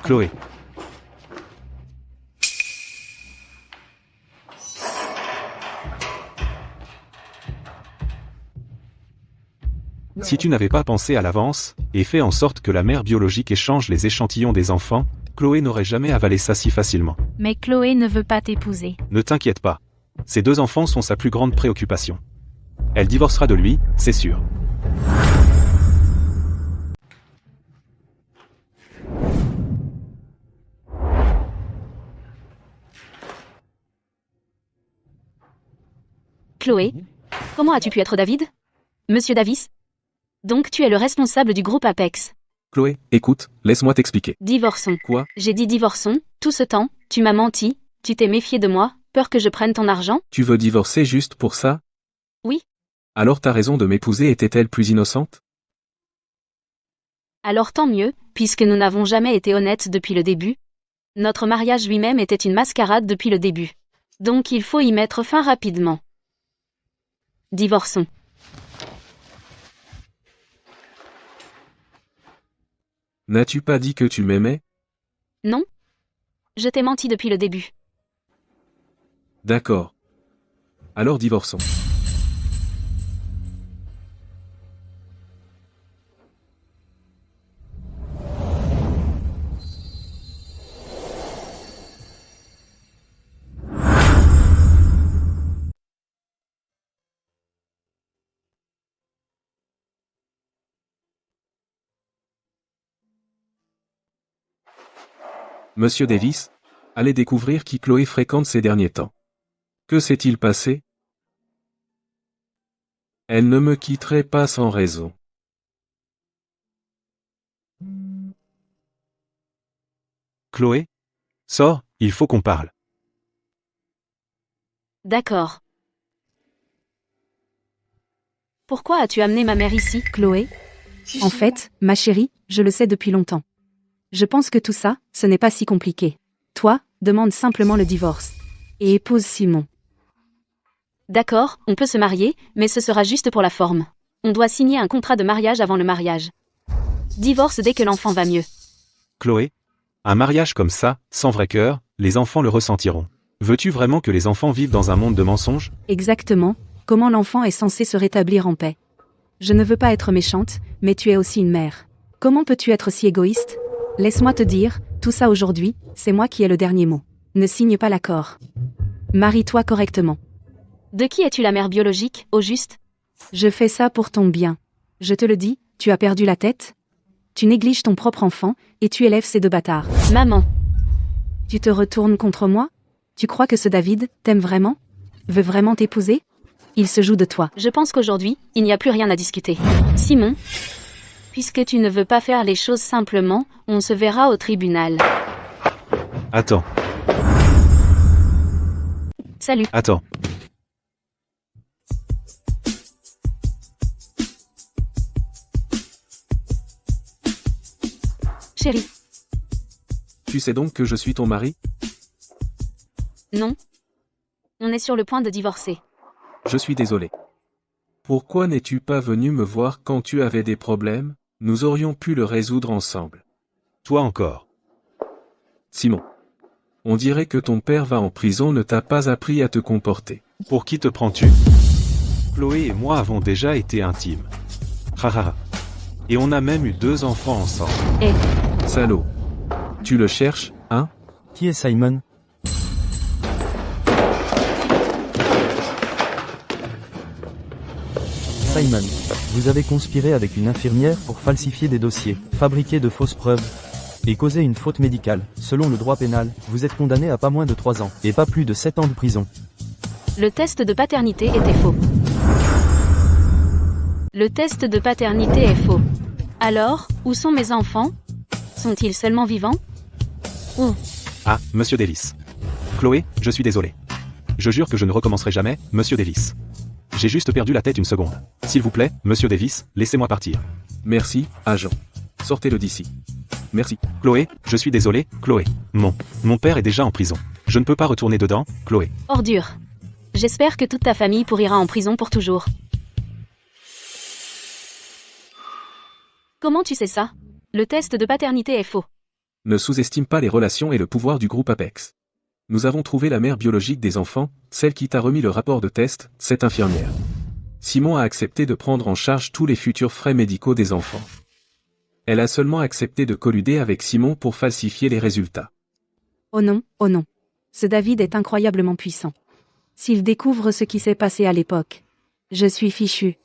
Chloé. Si tu n'avais pas pensé à l'avance, et fait en sorte que la mère biologique échange les échantillons des enfants, Chloé n'aurait jamais avalé ça si facilement. Mais Chloé ne veut pas t'épouser. Ne t'inquiète pas. Ces 2 enfants sont sa plus grande préoccupation. Elle divorcera de lui, c'est sûr. Chloé, comment as-tu pu être David? Monsieur Davis? Donc tu es le responsable du groupe Apex. Chloé, écoute, laisse-moi t'expliquer. Divorçons. Quoi? J'ai dit divorçons, tout ce temps, tu m'as menti, tu t'es méfié de moi, peur que je prenne ton argent? Tu veux divorcer juste pour ça? Oui. Alors ta raison de m'épouser était-elle plus innocente? Alors tant mieux, puisque nous n'avons jamais été honnêtes depuis le début. Notre mariage lui-même était une mascarade depuis le début. Donc il faut y mettre fin rapidement. Divorçons. N'as-tu pas dit que tu m'aimais? Non? Je t'ai menti depuis le début. D'accord. Alors divorçons. Monsieur Davis, allez découvrir qui Chloé fréquente ces derniers temps. Que s'est-il passé? Elle ne me quitterait pas sans raison. Chloé? Sors, il faut qu'on parle. D'accord. Pourquoi as-tu amené ma mère ici? Chloé? En fait, ma chérie, je le sais depuis longtemps. Je pense que tout ça, ce n'est pas si compliqué. Toi, demande simplement le divorce. Et épouse Simon. D'accord, on peut se marier, mais ce sera juste pour la forme. On doit signer un contrat de mariage avant le mariage. Divorce dès que l'enfant va mieux. Chloé? Un mariage comme ça, sans vrai cœur, les enfants le ressentiront. Veux-tu vraiment que les enfants vivent dans un monde de mensonges? Exactement. Comment l'enfant est censé se rétablir en paix? Je ne veux pas être méchante, mais tu es aussi une mère. Comment peux-tu être si égoïste? Laisse-moi te dire, tout ça aujourd'hui, c'est moi qui ai le dernier mot. Ne signe pas l'accord. Marie-toi correctement. De qui es-tu la mère biologique, au juste? Je fais ça pour ton bien. Je te le dis, tu as perdu la tête? Tu négliges ton propre enfant, et tu élèves ces deux bâtards. Maman. Tu te retournes contre moi? Tu crois que ce David t'aime vraiment? Veut vraiment t'épouser? Il se joue de toi. Je pense qu'aujourd'hui, il n'y a plus rien à discuter. Simon, puisque tu ne veux pas faire les choses simplement, on se verra au tribunal. Attends, Salut. attends. Chérie. Tu sais donc que je suis ton mari? Non. On est sur le point de divorcer. Je suis désolé. Pourquoi n'es-tu pas venu me voir quand tu avais des problèmes? Nous aurions pu le résoudre ensemble. Toi encore. Simon. On dirait que ton père va en prison ne t'a pas appris à te comporter. Pour qui te prends-tu? Chloé et moi avons déjà été intimes. Hahaha. Et on a même eu 2 enfants ensemble. Salaud. Tu le cherches, hein? Qui est Simon? Simon, vous avez conspiré avec une infirmière pour falsifier des dossiers, fabriquer de fausses preuves et causer une faute médicale. Selon le droit pénal, vous êtes condamné à pas moins de 3 ans et pas plus de 7 ans de prison. Le test de paternité était faux. Le test de paternité est faux. Alors, où sont mes enfants? Sont-ils seulement vivants? Ah, Monsieur Davis. Chloé, je suis désolé. Je jure que je ne recommencerai jamais, Monsieur Davis. J'ai juste perdu la tête une seconde. S'il vous plaît, Monsieur Davis, laissez-moi partir. Merci, agent. Sortez-le d'ici. Merci. Chloé, je suis désolé, Chloé. Mon père est déjà en prison. Je ne peux pas retourner dedans, Chloé. Ordure. J'espère que toute ta famille pourrira en prison pour toujours. Comment tu sais ça? Le test de paternité est faux. Ne sous-estime pas les relations et le pouvoir du groupe Apex. Nous avons trouvé la mère biologique des enfants, celle qui t'a remis le rapport de test, cette infirmière. Simon a accepté de prendre en charge tous les futurs frais médicaux des enfants. Elle a seulement accepté de colluder avec Simon pour falsifier les résultats. Oh non, oh non. Ce David est incroyablement puissant. S'il découvre ce qui s'est passé à l'époque. Je suis fichu.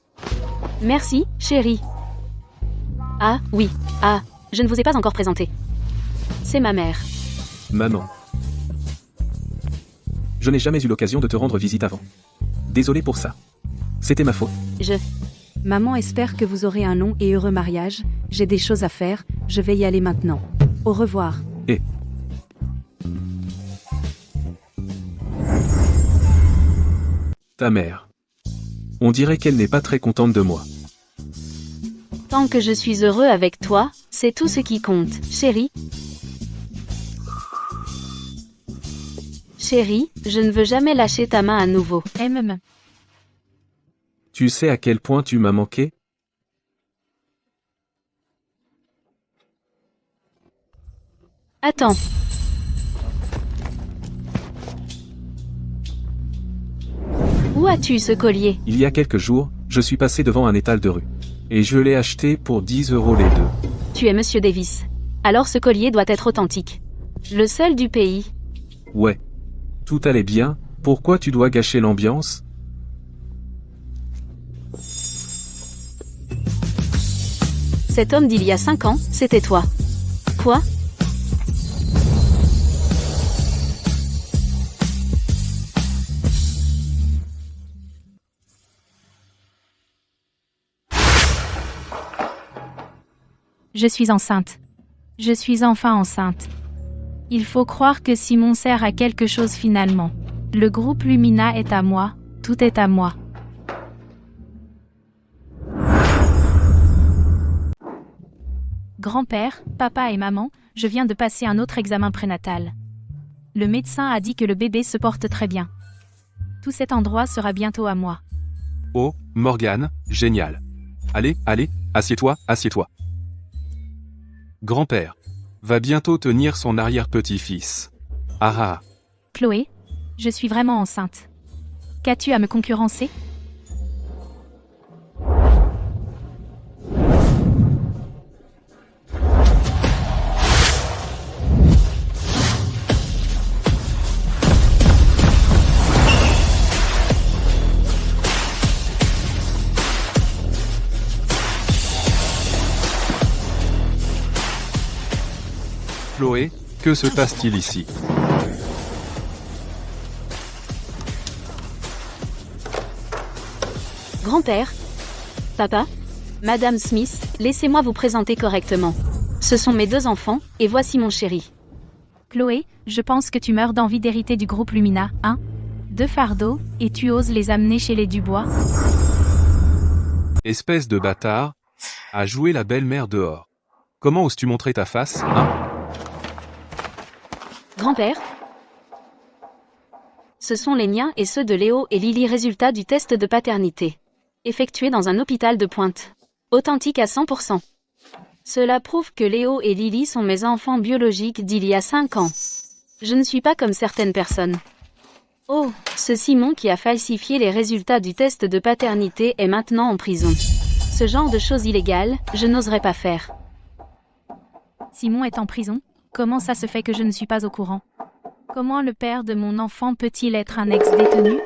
Merci, chérie. Ah, oui. Ah, je ne vous ai pas encore présenté. C'est ma mère. Maman. Je n'ai jamais eu l'occasion de te rendre visite avant. Désolé pour ça. C'était ma faute. Maman espère que vous aurez un long et heureux mariage. J'ai des choses à faire, je vais y aller maintenant. Au revoir. Ta mère. On dirait qu'elle n'est pas très contente de moi. Tant que je suis heureux avec toi, c'est tout ce qui compte, chérie. Chérie, je ne veux jamais lâcher ta main à nouveau. Tu sais à quel point tu m'as manqué? Attends. Où as-tu ce collier? Il y a quelques jours, je suis passé devant un étal de rue. Et je l'ai acheté pour 10 € les deux. Tu es Monsieur Davis. Alors ce collier doit être authentique. Le seul du pays. Ouais. Tout allait bien, pourquoi tu dois gâcher l'ambiance? Cet homme d'il y a 5 ans, c'était toi. Quoi? Je suis enceinte. Je suis enfin enceinte. Il faut croire que Simon sert à quelque chose finalement. Le groupe Lumina est à moi, tout est à moi. Grand-père, papa et maman, je viens de passer un autre examen prénatal. Le médecin a dit que le bébé se porte très bien. Tout cet endroit sera bientôt à moi. Oh, Morgane, génial. Allez, allez, assieds-toi, assieds-toi. Grand-père va bientôt tenir son arrière-petit-fils. Ah ah. Chloé, je suis vraiment enceinte. Qu'as-tu à me concurrencer? Chloé, que se passe-t-il ici? Grand-père, papa, Madame Smith, laissez-moi vous présenter correctement. Ce sont mes 2 enfants, et voici mon chéri. Chloé, je pense que tu meurs d'envie d'hériter du groupe Lumina, hein? 2 fardeaux, et tu oses les amener chez les Dubois? Espèce de bâtard, à jouer la belle-mère dehors. Comment oses-tu montrer ta face, hein? Grand-père, ce sont les miens et ceux de Léo et Lily, résultats du test de paternité. Effectué dans un hôpital de Pointe. Authentique à 100%. Cela prouve que Léo et Lily sont mes enfants biologiques d'il y a 5 ans. Je ne suis pas comme certaines personnes. Oh, ce Simon qui a falsifié les résultats du test de paternité est maintenant en prison. Ce genre de choses illégales, je n'oserais pas faire. Simon est en prison? Comment ça se fait que je ne suis pas au courant? Comment le père de mon enfant peut-il être un ex-détenu?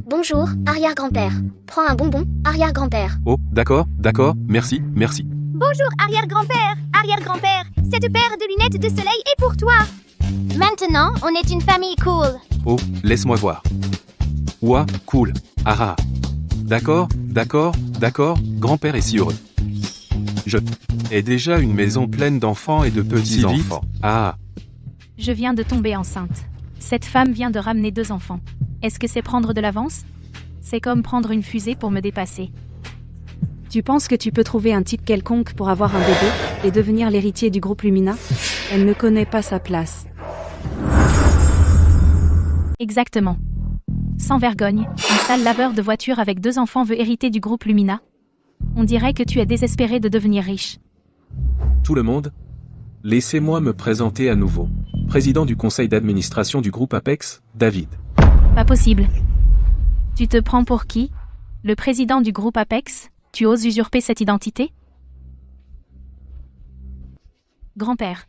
Bonjour, arrière-grand-père. Prends un bonbon, arrière-grand-père. Oh, d'accord, merci, merci. Bonjour, arrière-grand-père. Arrière-grand-père, cette paire de lunettes de soleil est pour toi. Maintenant, on est une famille cool. Oh, laisse-moi voir. Ouah, cool. Ah ah. D'accord, grand-père est si heureux. Je ai déjà une maison pleine d'enfants et de petits-enfants. Ah. Je viens de tomber enceinte. Cette femme vient de ramener 2 enfants. Est-ce que c'est prendre de l'avance? C'est comme prendre une fusée pour me dépasser. Tu penses que tu peux trouver un type quelconque pour avoir un bébé et devenir l'héritier du groupe Lumina? Elle ne connaît pas sa place. Exactement. Sans vergogne, un sale laveur de voiture avec 2 enfants veut hériter du groupe Lumina. On dirait que tu es désespéré de devenir riche. Tout le monde? Laissez-moi me présenter à nouveau. Président du conseil d'administration du groupe Apex, David. Pas possible. Tu te prends pour qui? Le président du groupe Apex? Tu oses usurper cette identité? Grand-père.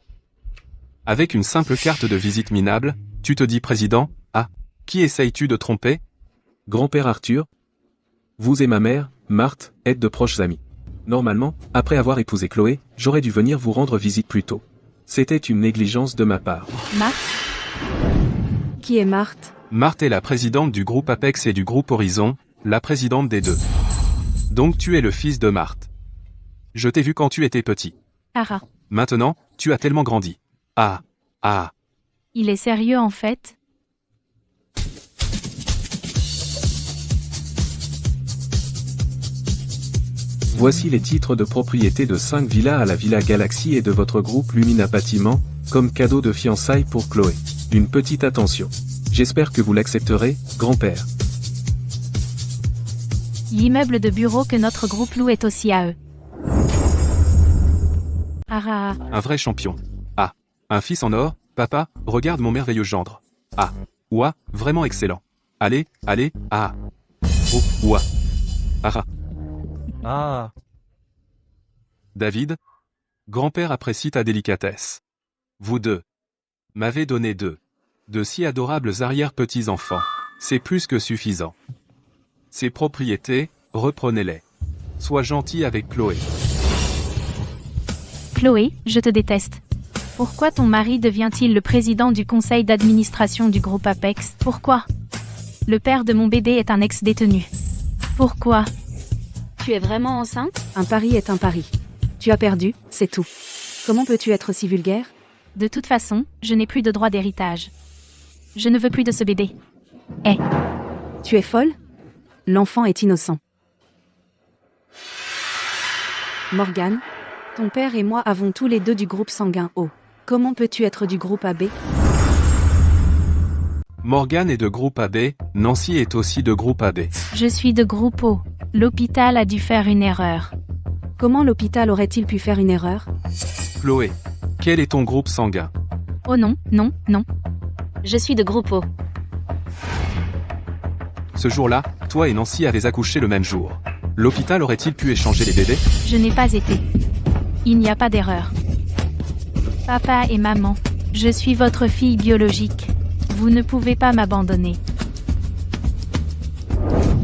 Avec une simple carte de visite minable, tu te dis président? Ah. Qui essayes-tu de tromper? Grand-père Arthur. Vous et ma mère, Marthe, êtes de proches amis. Normalement, après avoir épousé Chloé, j'aurais dû venir vous rendre visite plus tôt. C'était une négligence de ma part. Marthe? Qui est Marthe? Marthe est la présidente du groupe Apex et du groupe Horizon, la présidente des 2. Donc tu es le fils de Marthe. Je t'ai vu quand tu étais petit. Ah. Maintenant, tu as tellement grandi. Ah. Ah. Il est sérieux en fait? Voici les titres de propriété de 5 villas à la Villa Galaxy et de votre groupe Lumina Bâtiment, comme cadeau de fiançailles pour Chloé. Une petite attention. J'espère que vous l'accepterez, grand-père. L'immeuble de bureau que notre groupe loue est aussi à eux. Ah. Un vrai champion. Ah. Un fils en or, papa, regarde mon merveilleux gendre. Ah. Ouah, vraiment excellent. Allez, ah. Oh, ouah. Ah. Ah. David, grand-père apprécie ta délicatesse. Vous 2 m'avez donné 2 de si adorables arrière-petits-enfants. C'est plus que suffisant. Ces propriétés, reprenez-les. Sois gentil avec Chloé. Chloé, je te déteste. Pourquoi ton mari devient-il le président du conseil d'administration du groupe Apex? Pourquoi? Le père de mon bébé est un ex-détenu. Pourquoi? Tu es vraiment enceinte? Un pari est un pari. Tu as perdu, c'est tout. Comment peux-tu être si vulgaire? De toute façon, je n'ai plus de droit d'héritage. Je ne veux plus de ce bébé. Tu es folle? L'enfant est innocent. Morgane, ton père et moi avons tous les deux du groupe sanguin O. Comment peux-tu être du groupe AB? Morgane est de groupe AB, Nancy est aussi de groupe AB. Je suis de groupe O. L'hôpital a dû faire une erreur. Comment l'hôpital aurait-il pu faire une erreur? Chloé, quel est ton groupe sanguin? Oh non, non, non. Je suis de groupe O. Ce jour-là, toi et Nancy avez accouché le même jour. L'hôpital aurait-il pu échanger les bébés? Je n'ai pas été. Il n'y a pas d'erreur. Papa et maman, je suis votre fille biologique. Vous ne pouvez pas m'abandonner.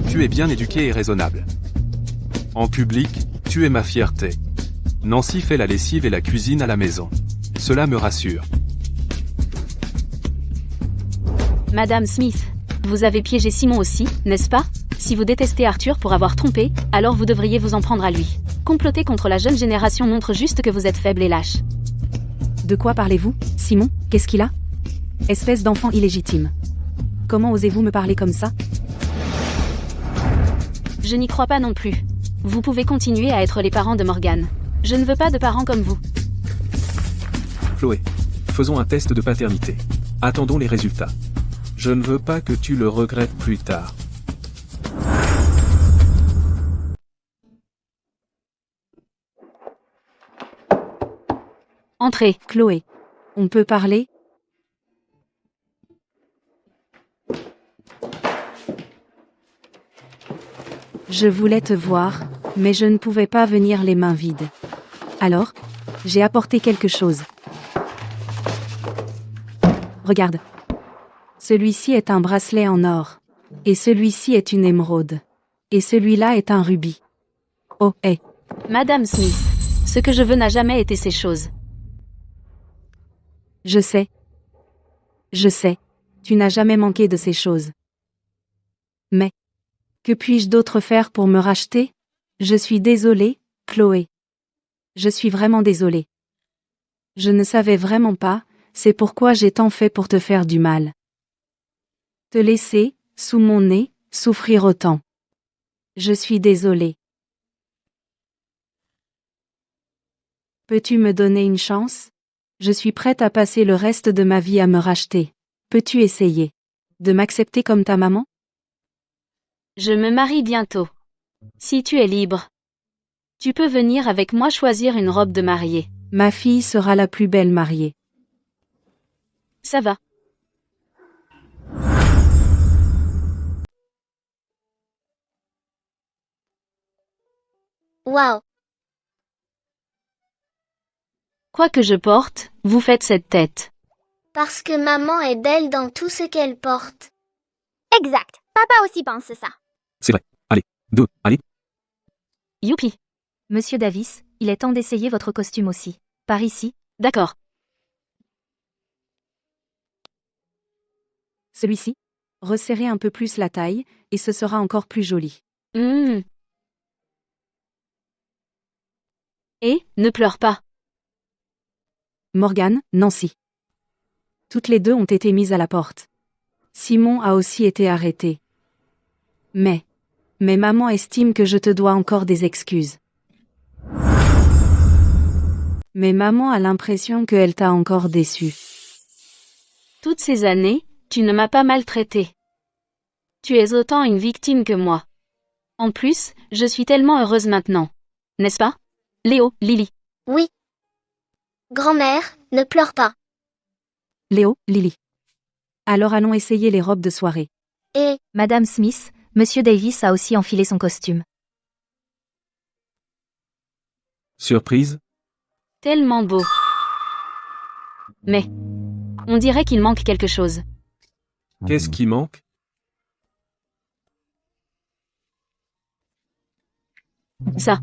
Tu es bien éduqué et raisonnable. En public, tu es ma fierté. Nancy fait la lessive et la cuisine à la maison. Cela me rassure. Madame Smith, vous avez piégé Simon aussi, n'est-ce pas? Si vous détestez Arthur pour avoir trompé, alors vous devriez vous en prendre à lui. Comploter contre la jeune génération montre juste que vous êtes faible et lâche. De quoi parlez-vous, Simon? Qu'est-ce qu'il a? Espèce d'enfant illégitime. Comment osez-vous me parler comme ça? Je n'y crois pas non plus. Vous pouvez continuer à être les parents de Morgane. Je ne veux pas de parents comme vous. Chloé, faisons un test de paternité. Attendons les résultats. Je ne veux pas que tu le regrettes plus tard. Entrez. Chloé, on peut parler? Je voulais te voir, mais je ne pouvais pas venir les mains vides. Alors, j'ai apporté quelque chose. Regarde. Celui-ci est un bracelet en or. Et celui-ci est une émeraude. Et celui-là est un rubis. Oh, hé. Madame Smith, ce que je veux n'a jamais été ces choses. Je sais. Je sais. Tu n'as jamais manqué de ces choses. Mais, que puis-je d'autre faire pour me racheter? Je suis désolée, Chloé. Je suis vraiment désolée. Je ne savais vraiment pas, c'est pourquoi j'ai tant fait pour te faire du mal. Te laisser, sous mon nez, souffrir autant. Je suis désolée. Peux-tu me donner une chance? Je suis prête à passer le reste de ma vie à me racheter. Peux-tu essayer de m'accepter comme ta maman? Je me marie bientôt. Si tu es libre, tu peux venir avec moi choisir une robe de mariée. Ma fille sera la plus belle mariée. Ça va. Waouh! Quoi que je porte, vous faites cette tête. Parce que maman est belle dans tout ce qu'elle porte. Exact. Papa aussi pense ça. C'est vrai. Allez, deux, allez. Youpi. Monsieur Davis, il est temps d'essayer votre costume aussi. Par ici. D'accord. Celui-ci? Resserrez un peu plus la taille, et ce sera encore plus joli. Et, ne pleure pas. Morgane, Nancy. Toutes les deux ont été mises à la porte. Simon a aussi été arrêté. Mais maman estime que je te dois encore des excuses. Mais maman a l'impression qu'elle t'a encore déçu. Toutes ces années, tu ne m'as pas maltraité. Tu es autant une victime que moi. En plus, je suis tellement heureuse maintenant. N'est-ce pas? Léo, Lily. Oui. Grand-mère, ne pleure pas. Léo, Lily. Alors allons essayer les robes de soirée. Et, Madame Smith, Monsieur Davis a aussi enfilé son costume. Surprise? Tellement beau. Mais, on dirait qu'il manque quelque chose. Qu'est-ce qui manque? Ça.